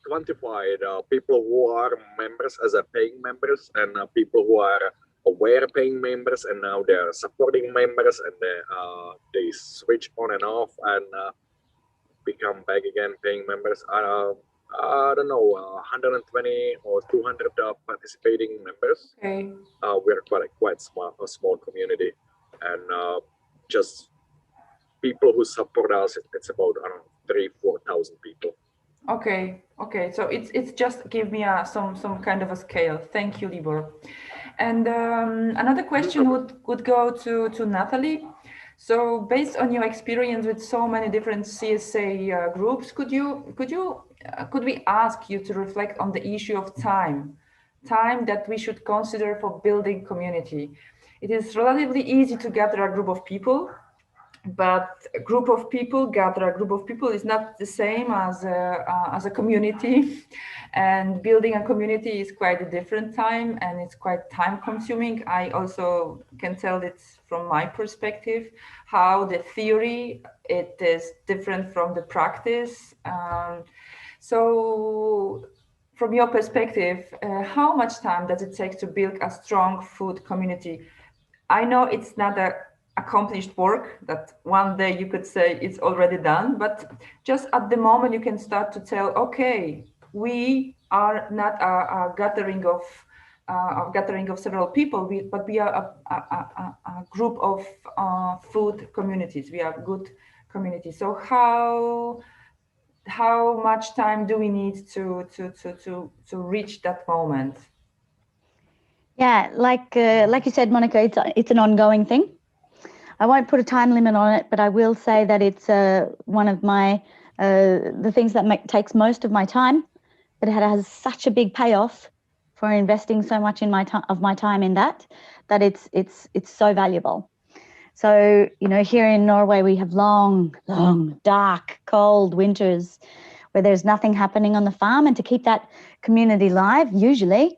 B: quantified people who are members as a paying members and people who are aware paying members, and now they are supporting members, and they switch on and off and become back again paying members. I don't know, 120 or 200 participating members.
A: Okay.
B: We're quite a small community, and just people who support us, it's about, I don't know, 3,000-4,000 people.
A: Okay. So it's just give me some kind of a scale. Thank you, Libor. And another question would go to Natalie. So based on your experience with so many different CSA groups, could we ask you to reflect on the issue of time that we should consider for building community? It is relatively easy to gather a group of people, but a group of people is not the same as a community, and building a community is quite a different time, and it's quite time consuming. I also can tell it from my perspective how the theory, it is different from the practice. So from your perspective, how much time does it take to build a strong food community? I know it's not a accomplished work that one day you could say it's already done, but just at the moment you can start to tell, okay, we are not a gathering of several people, but we are a group of food communities. We are good communities. So how much time do we need to reach that moment?
C: Yeah, like you said, Monica, it's an ongoing thing. I won't put a time limit on it, but I will say that it's one of my the things that takes most of my time, but it has such a big payoff for investing so much in my time in that it's so valuable. So here in Norway we have long, dark, cold winters where there's nothing happening on the farm, and to keep that community live, usually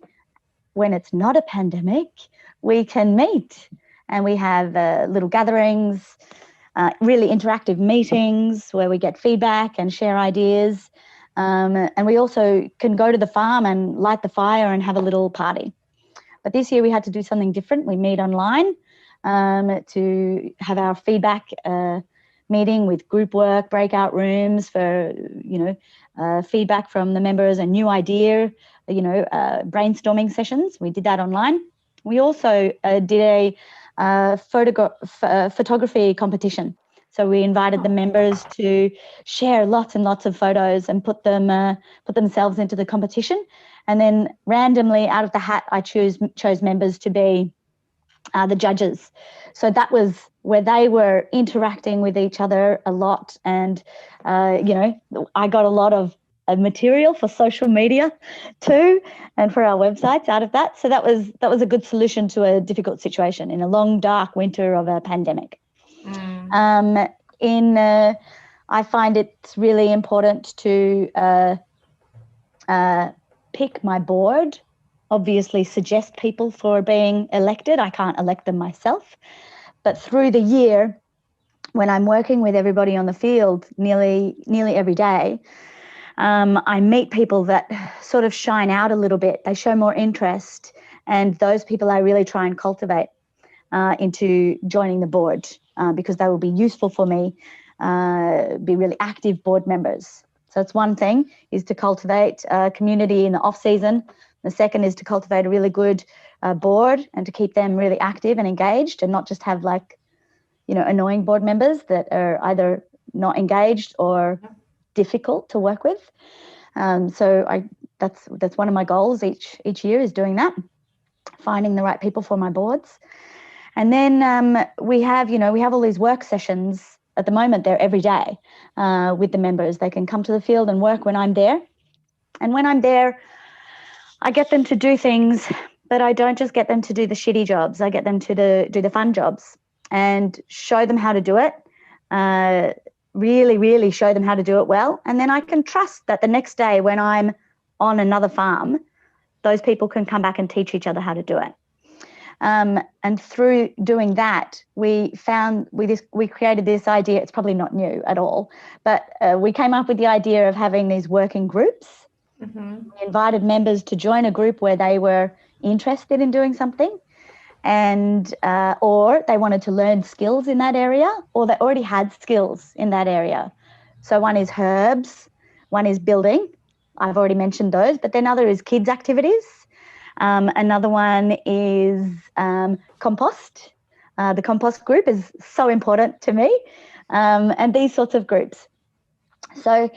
C: when it's not a pandemic, we can meet. And we have little gatherings, really interactive meetings where we get feedback and share ideas. And we also can go to the farm and light the fire and have a little party. But this year we had to do something different. We meet online to have our feedback meeting with group work, breakout rooms for, feedback from the members, a new idea, brainstorming sessions. We did that online. We also did a photography competition. So we invited the members to share lots and lots of photos and put themselves into the competition. And then randomly out of the hat, I chose members to be the judges. So that was where they were interacting with each other a lot. And, I got a lot of material for social media too, and for our websites out of that. So that was a good solution to a difficult situation in a long, dark winter of a pandemic. I find it's really important to pick my board, obviously suggest people for being elected. I can't elect them myself, but through the year, when I'm working with everybody on the field nearly every day, I meet people that sort of shine out a little bit. They show more interest, and those people I really try and cultivate into joining the board because they will be useful for me, be really active board members. So it's one thing is to cultivate a community in the off season. The second is to cultivate a really good board and to keep them really active and engaged, and not just have annoying board members that are either not engaged or difficult to work with. So that's one of my goals each year is doing that, finding the right people for my boards. And then we have all these work sessions at the moment. They're every day with the members. They can come to the field and work when I'm there. And when I'm there, I get them to do things, but I don't just get them to do the shitty jobs. I get them to do the fun jobs and show them how to do it. Really, really show them how to do it well. And then I can trust that the next day when I'm on another farm, those people can come back and teach each other how to do it. And through doing that, we created this idea. It's probably not new at all, but we came up with the idea of having these working groups
A: Mm-hmm.
C: We invited members to join a group where they were interested in doing something, and or they wanted to learn skills in that area, or they already had skills in that area. So one is herbs, one is building. I've already mentioned those, but then other is kids activities. Another one is compost. The compost group is so important to me, and these sorts of groups. So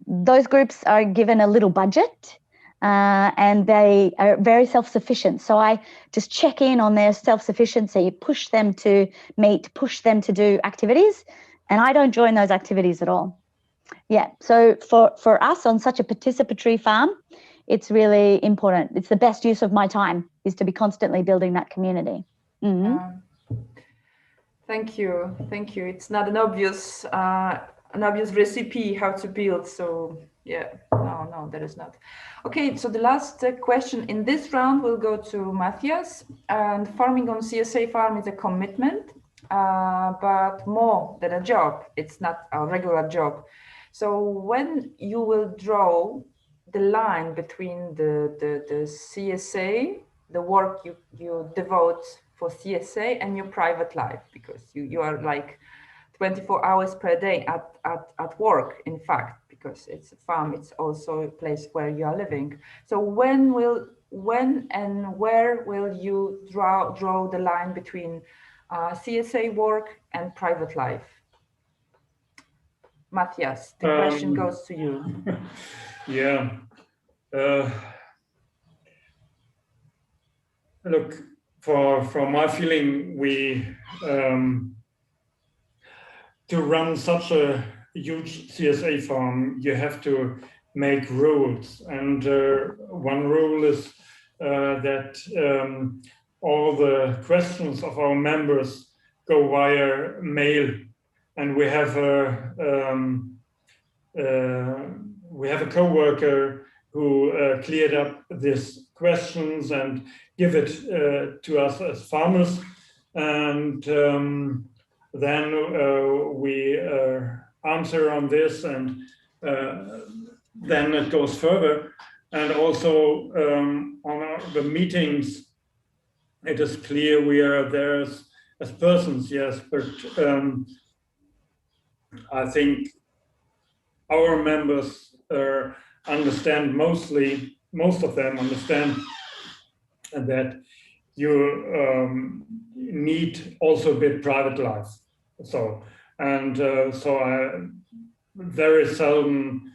C: those groups are given a little budget, and they are very self-sufficient. So I just check in on their self-sufficiency, push them to meet, push them to do activities, and I don't join those activities at all. Yeah, so for us on such a participatory farm, it's really important. It's the best use of my time, is to be constantly building that community. Mm-hmm.
A: Thank you. It's not an obvious recipe how to build. So yeah, no, there is not. Okay, so the last question in this round will go to Mathias. And farming on CSA farm is a commitment, but more than a job. It's not a regular job. So when you will draw the line between the CSA, the work you devote for CSA, and your private life, because you are like 24 hours per day at work, in fact, because it's a farm, it's also a place where you are living. So when and where will you draw the line between CSA work and private life? Mathias, the question goes to you.
D: Yeah. Look, for my feeling, we to run such a huge CSA farm, you have to make rules, and one rule is that all the questions of our members go via mail, and we have a co-worker who cleared up these questions and give it to us as farmers, and then we answer on this, and then it goes further. And also on the meetings, it is clear we are there as persons, yes, but I think our members understand, most of them understand that you need also a bit private life. So, and so I very seldom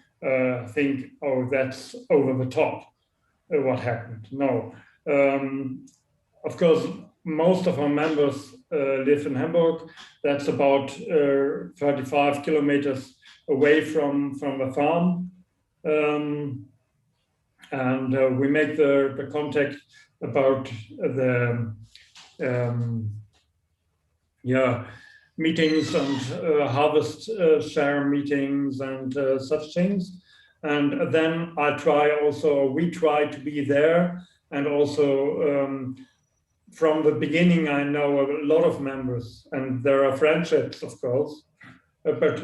D: think, oh, that's over the top, what happened. No. Of course, most of our members live in Hamburg. That's about 35 kilometers away from the farm. And we make the contact about the meetings and harvest share meetings and such things. And then we try to be there, and also from the beginning I know a lot of members, and there are friendships, of course, but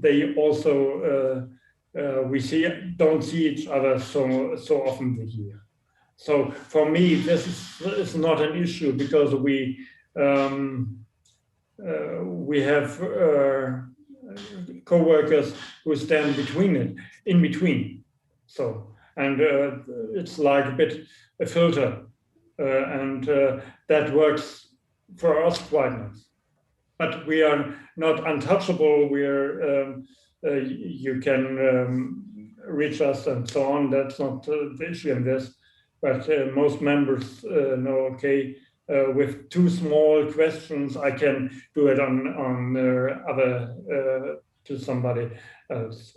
D: they also don't see each other so often the year. So for me, this is not an issue, because we have co-workers who stand in between. So, and it's like a bit a filter, and that works for us quite nice. But we are not untouchable. We are you can reach us and so on. That's not the issue in this. But most members know, okay, with 2 small questions, I can do it on other to somebody else.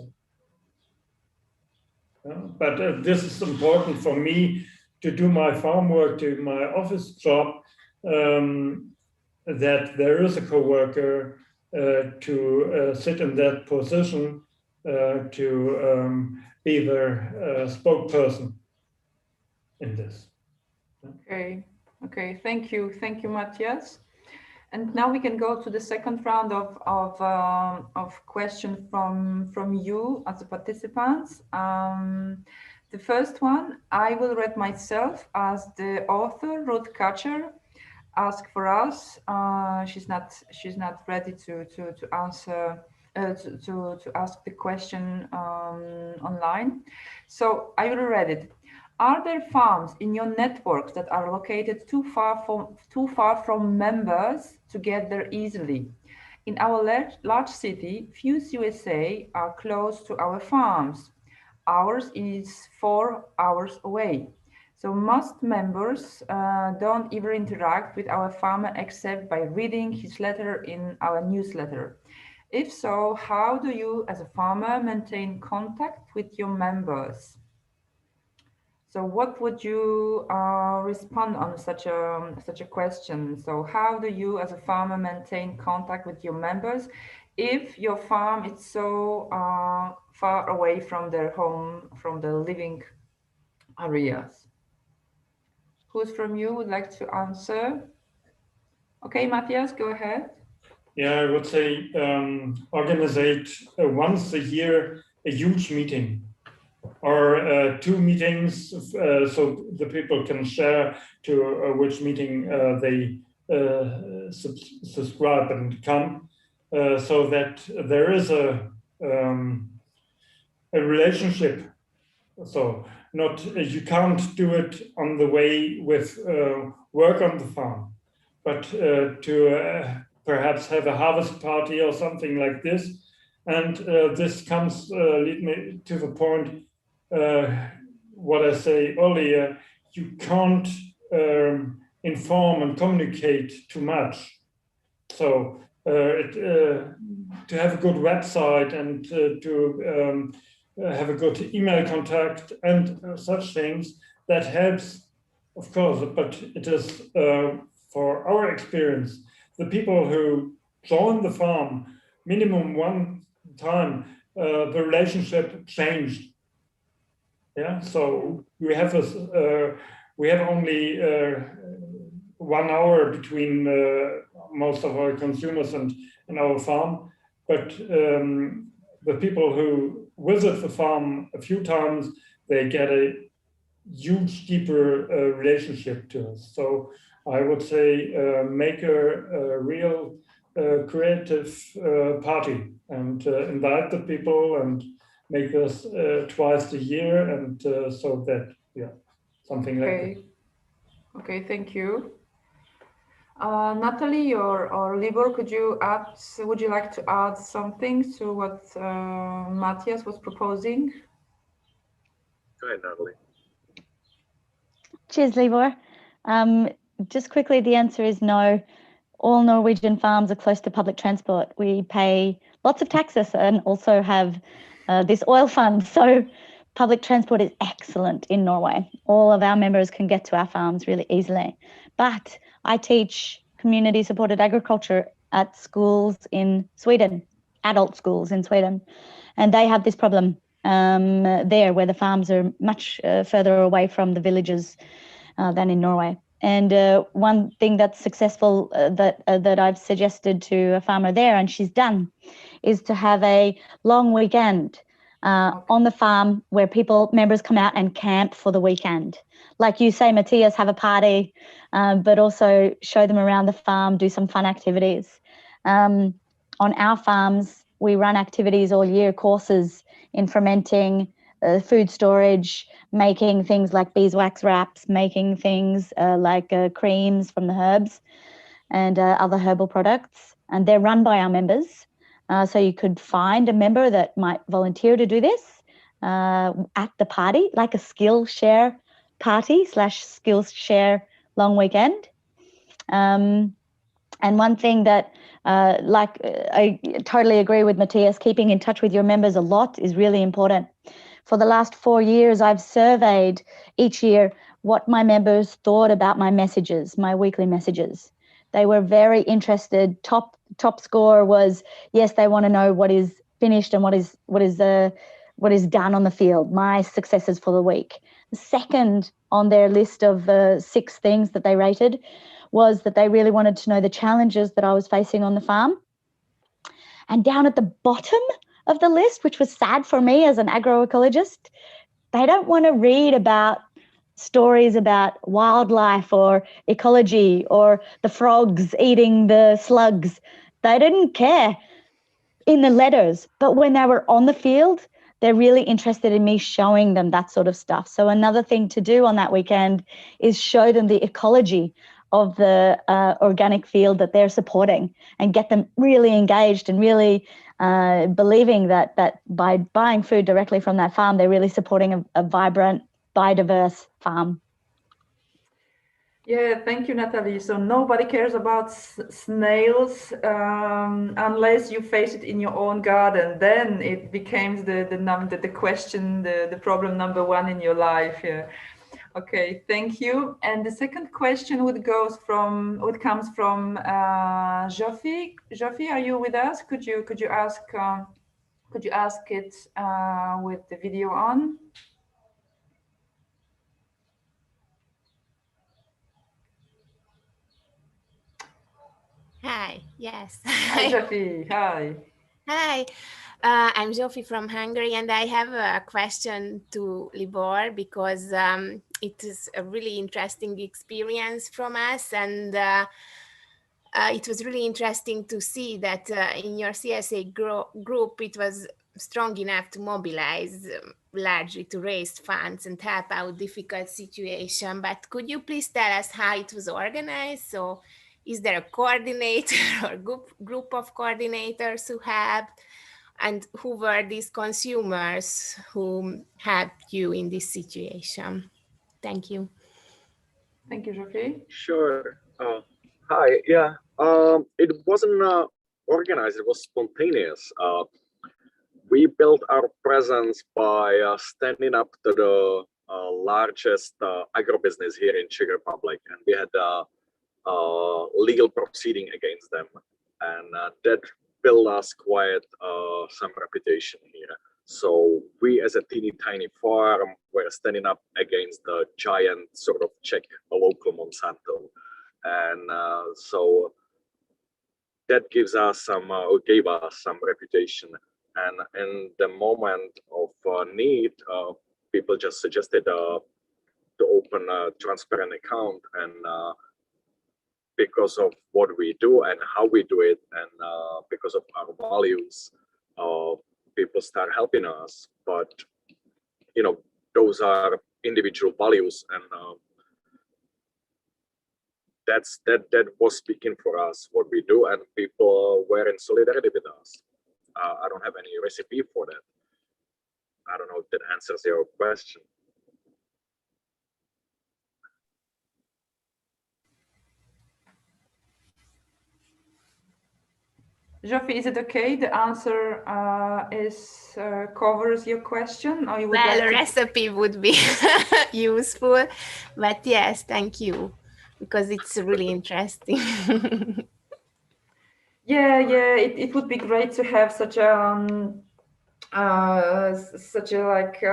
D: But this is important for me to do my farm work, to my office job, that there is a co-worker to sit in that position, to be the spokesperson in this.
A: Okay, thank you, Mathias. And now we can go to the second round of questions from you as the participants. The first one, I will read myself as the author, Ruth Kutcher, asked for us. She's not ready to answer to ask the question online. So I will read it. Are there farms in your networks that are located too far from members to get there easily? In our large city, Fuse USA are close to our farms. Ours is 4 hours away. So most members don't even interact with our farmer except by reading his letter in our newsletter. If so, how do you as a farmer maintain contact with your members? So what would you respond on such a question? So how do you as a farmer maintain contact with your members if your farm is so far away from their home, from the living areas? Who's from you would like to answer? Okay, Mathias, go ahead.
D: Yeah, I would say organize once a year a huge meeting, or 2 meetings, so the people can share to which meeting they subscribe and come, so that there is a relationship. So you can't do it on the way with work on the farm, but to perhaps have a harvest party or something like this. And this comes lead me to the point what I say earlier, you can't inform and communicate too much. So to have a good website and to have a good email contact and such things, that helps, of course, but it is for our experience, the people who join the farm minimum one time, the relationship changed. Yeah, so we have only 1 hour between most of our consumers and our farm, but the people who visit the farm a few times, they get a huge, deeper relationship to us. So I would say make a real creative party and invite the people and make this twice a year, and so that, yeah, something like that.
A: Okay, thank you. Natalie or Libor, would you like to add something to what Mathias was proposing?
B: Go ahead, Natalie.
C: Cheers, Libor. Just quickly, the answer is no. All Norwegian farms are close to public transport. We pay lots of taxes and also have this oil fund. So public transport is excellent in Norway. All of our members can get to our farms really easily. But I teach community-supported agriculture at schools in Sweden, adult schools in Sweden, and they have this problem there, where the farms are much further away from the villages than in Norway. And one thing that's successful that I've suggested to a farmer there, and she's done, is to have a long weekend on the farm where members come out and camp for the weekend. Like you say, Mathias, have a party, but also show them around the farm, do some fun activities. On our farms, we run activities all year, courses in fermenting, food storage, making things like beeswax wraps, making things like creams from the herbs and other herbal products. And they're run by our members. So you could find a member that might volunteer to do this at the party, like a skill share party / skills share long weekend. And one thing that I totally agree with Mathias, keeping in touch with your members a lot is really important. For the last 4 years, I've surveyed each year what my members thought about my messages, my weekly messages. They were very interested. Top score was, yes, they want to know what is finished and what is done on the field, my successes for the week. second on their list of 6 things that they rated was that they really wanted to know the challenges that I was facing on the farm. And down at the bottom of the list, which was sad for me as an agroecologist, they don't want to read about stories about wildlife or ecology or the frogs eating the slugs. They didn't care in the letters, but when they were on the field, they're really interested in me showing them that sort of stuff. So another thing to do on that weekend is show them the ecology of the organic field that they're supporting and get them really engaged and really believing that by buying food directly from that farm, they're really supporting a vibrant, biodiverse farm.
A: Yeah, thank you, Natalie. So nobody cares about snails unless you face it in your own garden. Then it becomes the question, the problem number 1 in your life. Yeah. Okay, thank you. And the second question comes from Jofi. Jofi, are you with us? Could you ask it with the video on?
G: Hi, yes.
A: Hi, Jofi. Hi.
G: Hi, I'm Jofi from Hungary, and I have a question to Libor because it is a really interesting experience from us, and it was really interesting to see that in your CSA group, it was strong enough to mobilize largely to raise funds and help out difficult situation. But could you please tell us how it was organized? So is there a coordinator or group of coordinators who helped? And who were these consumers who helped you in this situation? Thank you.
A: Thank you, Jofi.
B: Sure. Hi. Yeah. It wasn't organized. It was spontaneous. We built our presence by standing up to the largest agribusiness here in Czech Republic, and we had legal proceeding against them, and that built us quite some reputation here. So we, as a teeny tiny farm, were standing up against the giant sort of Czech local Monsanto, and so that gave us some reputation. And in the moment of need, people just suggested to open a transparent account, and because of what we do and how we do it, and because of our values, people start helping us. But you know, those are individual values, and that was speaking for us what we do, and people were in solidarity with us. I don't have any recipe for that. I don't know if that answers your question.
A: Jofi, is it okay? The answer covers your question, or you would
G: well,
A: like
G: a recipe would be useful, but yes, thank you, because it's really interesting.
A: Yeah, it would be great to have such a like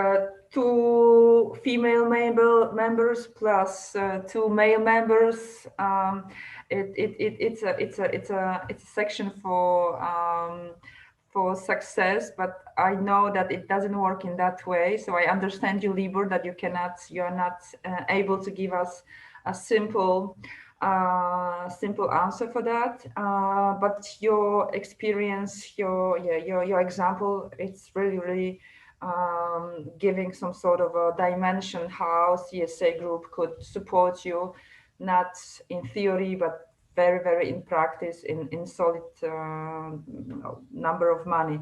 A: 2 female members plus 2 male members. It's a section for success, but I know that it doesn't work in that way. So I understand you, Libor, that you are not able to give us a simple answer for that, but your experience, your example, it's really giving some sort of a dimension how CSA group could support you, not in theory but very in practice, in solid number of money.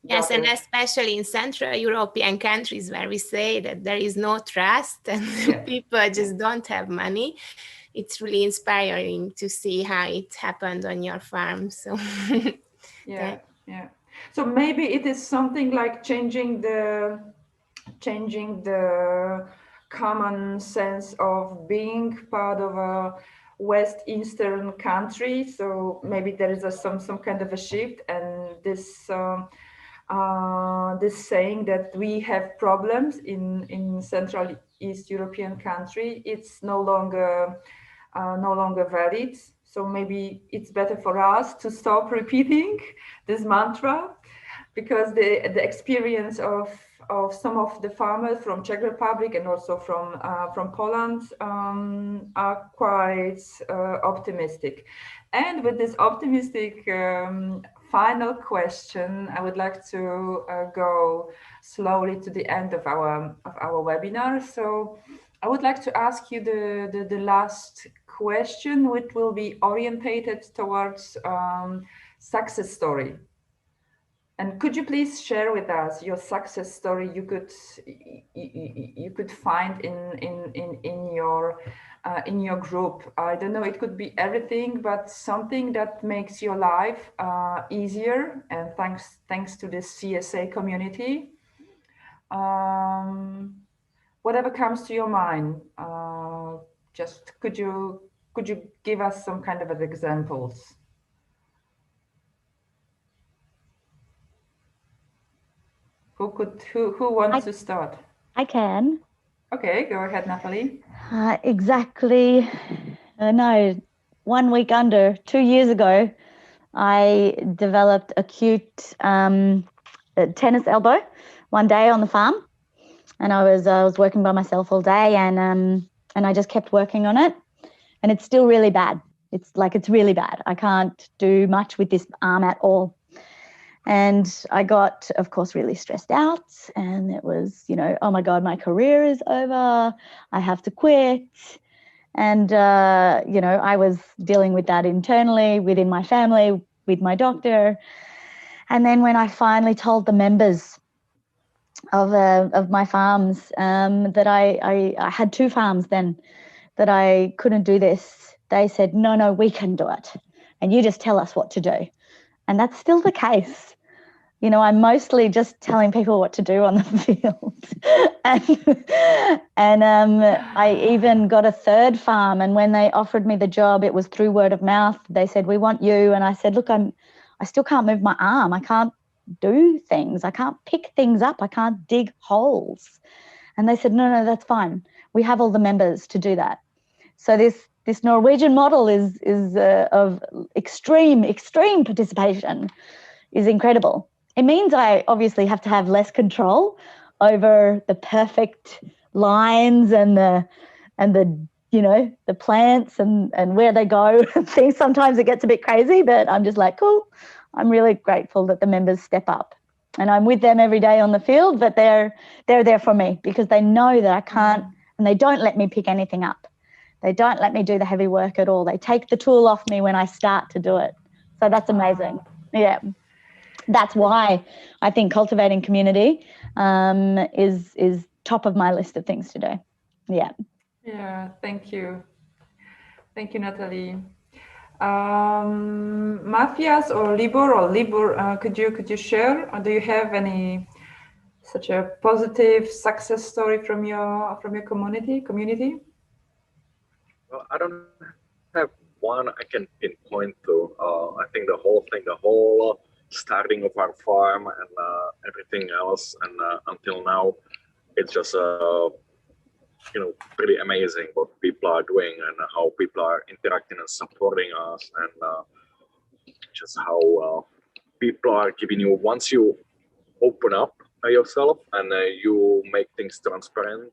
G: Yes, and especially in Central European countries where we say that there is no trust and people just don't have money. It's really inspiring to see how it happened on your farm. So
A: yeah. So maybe it is something like changing the common sense of being part of a West Eastern country. So maybe there is some kind of a shift, and this this saying that we have problems in Central East European country, it's no longer valid. So maybe it's better for us to stop repeating this mantra, because the experience of some of the farmers from Czech Republic and also from Poland are quite optimistic. And with this optimistic final question, I would like to go slowly to the end of our webinar. So I would like to ask you the last question, which will be orientated towards success story. And could you please share with us your success story you could find in your group? I don't know, it could be everything, but something that makes your life easier, and thanks to this CSA community. Whatever comes to your mind, just could you give us some kind of examples? Who wants to start?
C: I can.
A: Okay, go ahead, Natalie.
C: Exactly. No, 1 week under 2 years ago, I developed acute tennis elbow one day on the farm, and I was working by myself all day, and I just kept working on it, and it's still really bad. It's really bad. I can't do much with this arm at all. And I got, of course, really stressed out, and it was, oh my God, my career is over. I have to quit. And, I was dealing with that internally within my family, with my doctor. And then when I finally told the members of my farms that I had 2 farms then, that I couldn't do this, they said, no, we can do it. And you just tell us what to do. And that's still the case. I'm mostly just telling people what to do on the field. and I even got a 3rd farm. And when they offered me the job, it was through word of mouth. They said, we want you. And I said, look, I still can't move my arm. I can't do things. I can't pick things up. I can't dig holes. And they said, no, that's fine. We have all the members to do that. So this Norwegian model is of extreme participation is incredible. It means I obviously have to have less control over the perfect lines and the plants and where they go and things. Sometimes it gets a bit crazy, but I'm just like, cool. I'm really grateful that the members step up, and I'm with them every day on the field, but they're there for me because they know that I can't, and they don't let me pick anything up. They don't let me do the heavy work at all. They take the tool off me when I start to do it. So that's amazing. Yeah. That's why I think cultivating community is top of my list of things to do. Yeah.
A: Yeah, thank you. Thank you, Natalie. Mathias or Libor, could you share, or do you have any such a positive success story from your community?
B: Well, I don't have one I can pinpoint to. I think the whole starting of our farm and everything else, and until now, it's just pretty amazing what people are doing and how people are interacting and supporting us, and just how people are giving you, once you open up yourself and you make things transparent,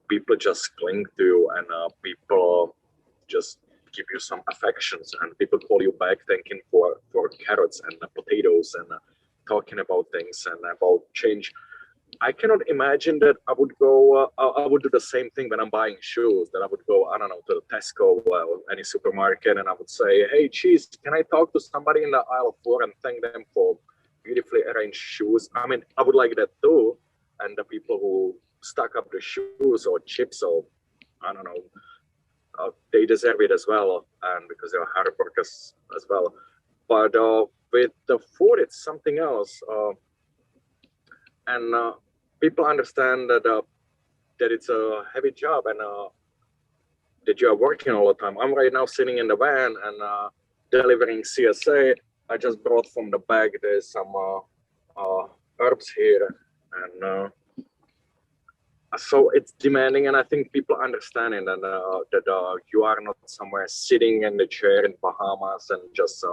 B: people just cling to you, and people just give you some affections, and people call you back thanking for carrots and potatoes and talking about things and about change. I cannot imagine that I would go, I would do the same thing when I'm buying shoes, that I would go, I don't know, to the Tesco or any supermarket, and I would say, hey, cheese, can I talk to somebody in the aisle 4 and thank them for beautifully arranged shoes? I mean, I would like that too. And the people who stock up the shoes or chips or, I don't know, they deserve it as well, and because they're hard workers as well. But with the food, it's something else. And people understand that that it's a heavy job, and that you are working all the time. I'm right now sitting in the van and delivering CSA, I just brought from the bag. There's some herbs here, and so it's demanding, and I think people understand it, and that you are not somewhere sitting in the chair in Bahamas and just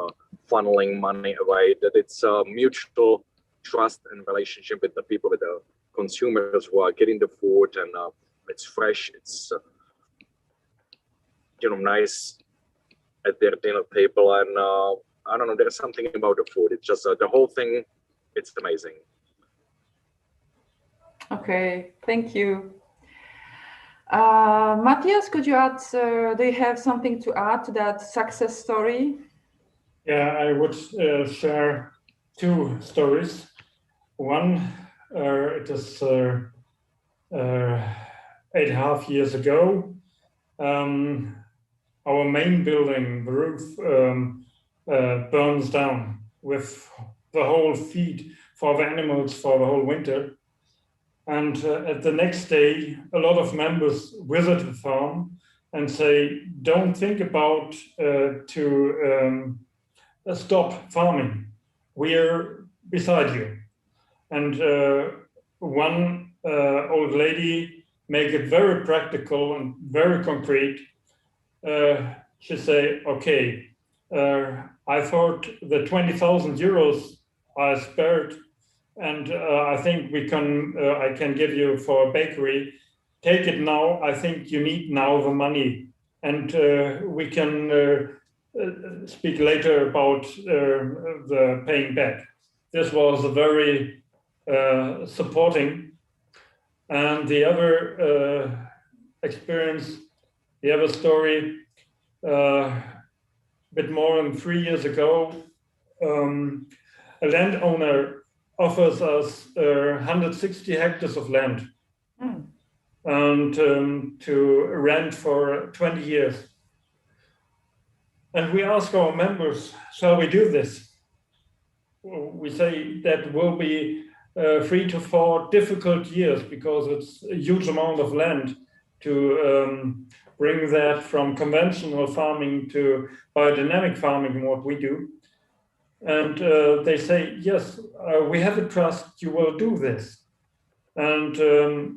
B: funneling money away. That it's a mutual trust and relationship with the people, with the consumers who are getting the food, and it's fresh. It's nice at their dinner table, and I don't know. There's something about the food. It's just the whole thing. It's amazing.
A: Okay, thank you. Mathias, could you add, do you have something to add to that success story?
D: Yeah, I would share two stories. One, it is 8.5 years ago. Our main building, the roof, burns down with the whole feed for the animals for the whole winter. And at the next day, a lot of members visit the farm and say, don't think about to stop farming. We're beside you. And one old lady make it very practical and very concrete. She say, okay, I thought the 20,000 euros I spared, and I think we can. I can give you for a bakery. Take it now. I think you need now the money, and we can speak later about the paying back. This was a very supporting. And the other experience, the other story, a bit more than 3 years ago, a landowner offers us 160 hectares of land and to rent for 20 years. And we ask our members, shall we do this? We say that will be 3 to 4 difficult years because it's a huge amount of land to bring that from conventional farming to biodynamic farming, what we do. And they say, yes, we have a trust you will do this. And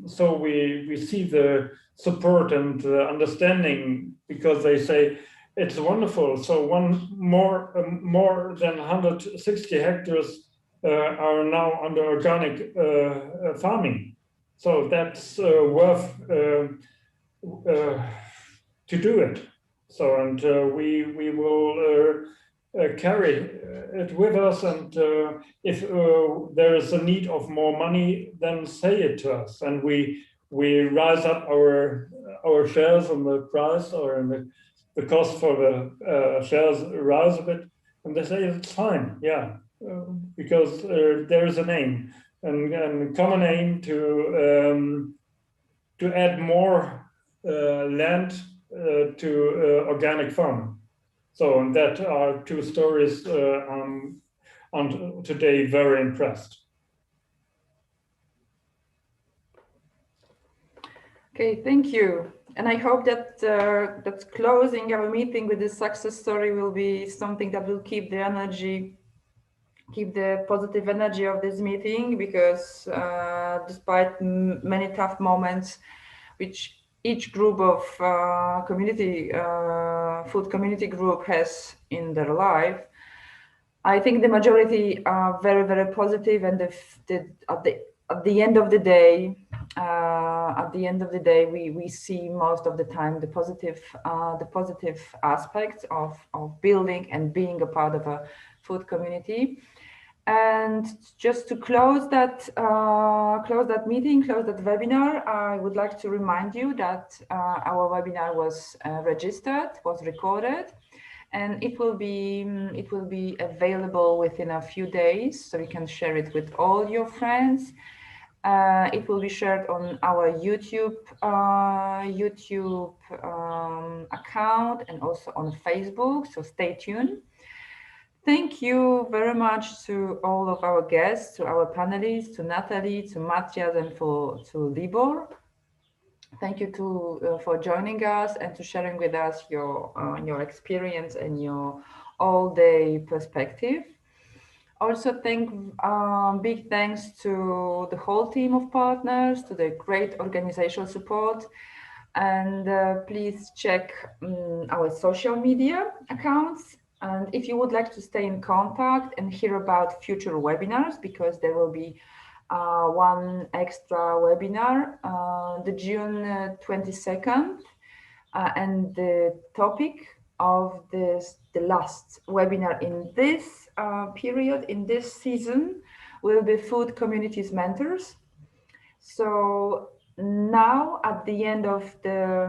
D: so we see the support and understanding, because they say, it's wonderful. So more than 160 hectares are now under organic farming. So that's worth to do it. So, and we will carry it with us, and if there is a need of more money, then say it to us, and we rise up our shares on the price, or in the cost for the shares rise a bit, and they say it's fine, yeah, because there is an aim, and common aim to add more land to organic farming. So, and that are two stories I'm today very impressed.
A: Okay, thank you. And I hope that that closing our meeting with this success story will be something that will keep the energy, keep the positive energy of this meeting, because despite many tough moments, which each group of food community group has in their life, I think the majority are very, very positive, and at the end of the day, we see most of the time the positive aspects of building and being a part of a food community. And just to close that meeting, close that webinar, I would like to remind you that our webinar was registered, was recorded, and it will be available within a few days, so you can share it with all your friends. It will be shared on our YouTube account, and also on Facebook, so stay tuned. Thank you very much to all of our guests, to our panelists, to Natalie, to Mathias, and to Libor. Thank you for joining us and to sharing with us your experience and your all-day perspective. Also, big thanks to the whole team of partners, to the great organizational support. And please check our social media accounts. And if you would like to stay in contact and hear about future webinars, because there will be one extra webinar, the June 22nd, and the topic of the last webinar in this period, in this season, will be Food Communities Mentors. So now at the end of the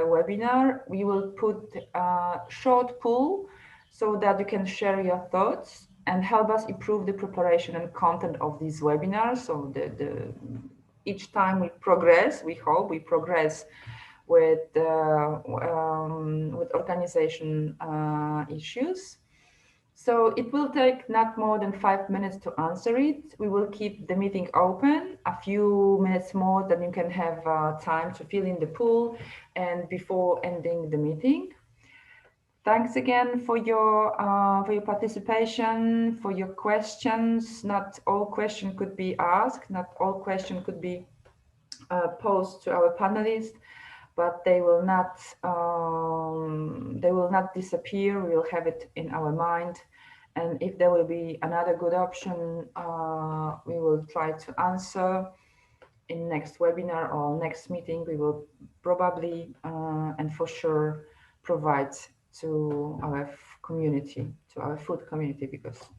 A: webinar, we will put a short poll so that you can share your thoughts and help us improve the preparation and content of these webinars. So each time we progress, we hope we progress with organization issues. So it will take not more than 5 minutes to answer it. We will keep the meeting open a few minutes more, than you can have time to fill in the pool and before ending the meeting. Thanks again for your participation, for your questions. Not all questions could be asked, not all questions could be posed to our panelists, but they will not disappear. We will have it in our mind. And if there will be another good option, we will try to answer in next webinar or next meeting. We will probably and for sure provide to our community, to our food community, because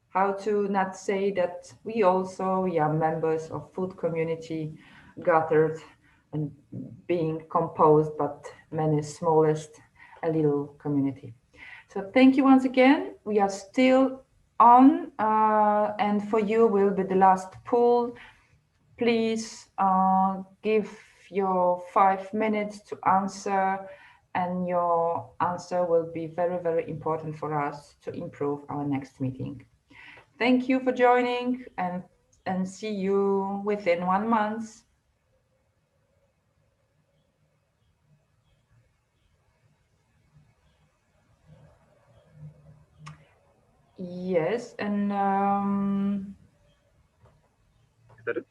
A: how to not say that we are members of food community gathered and being composed, but many smallest, a little community. So thank you once again. We are still on, and for you will be the last poll. Please give your 5 minutes to answer, and your answer will be very, very important for us to improve our next meeting. Thank you for joining, and see you within 1 month. Yes, and
B: Is that it?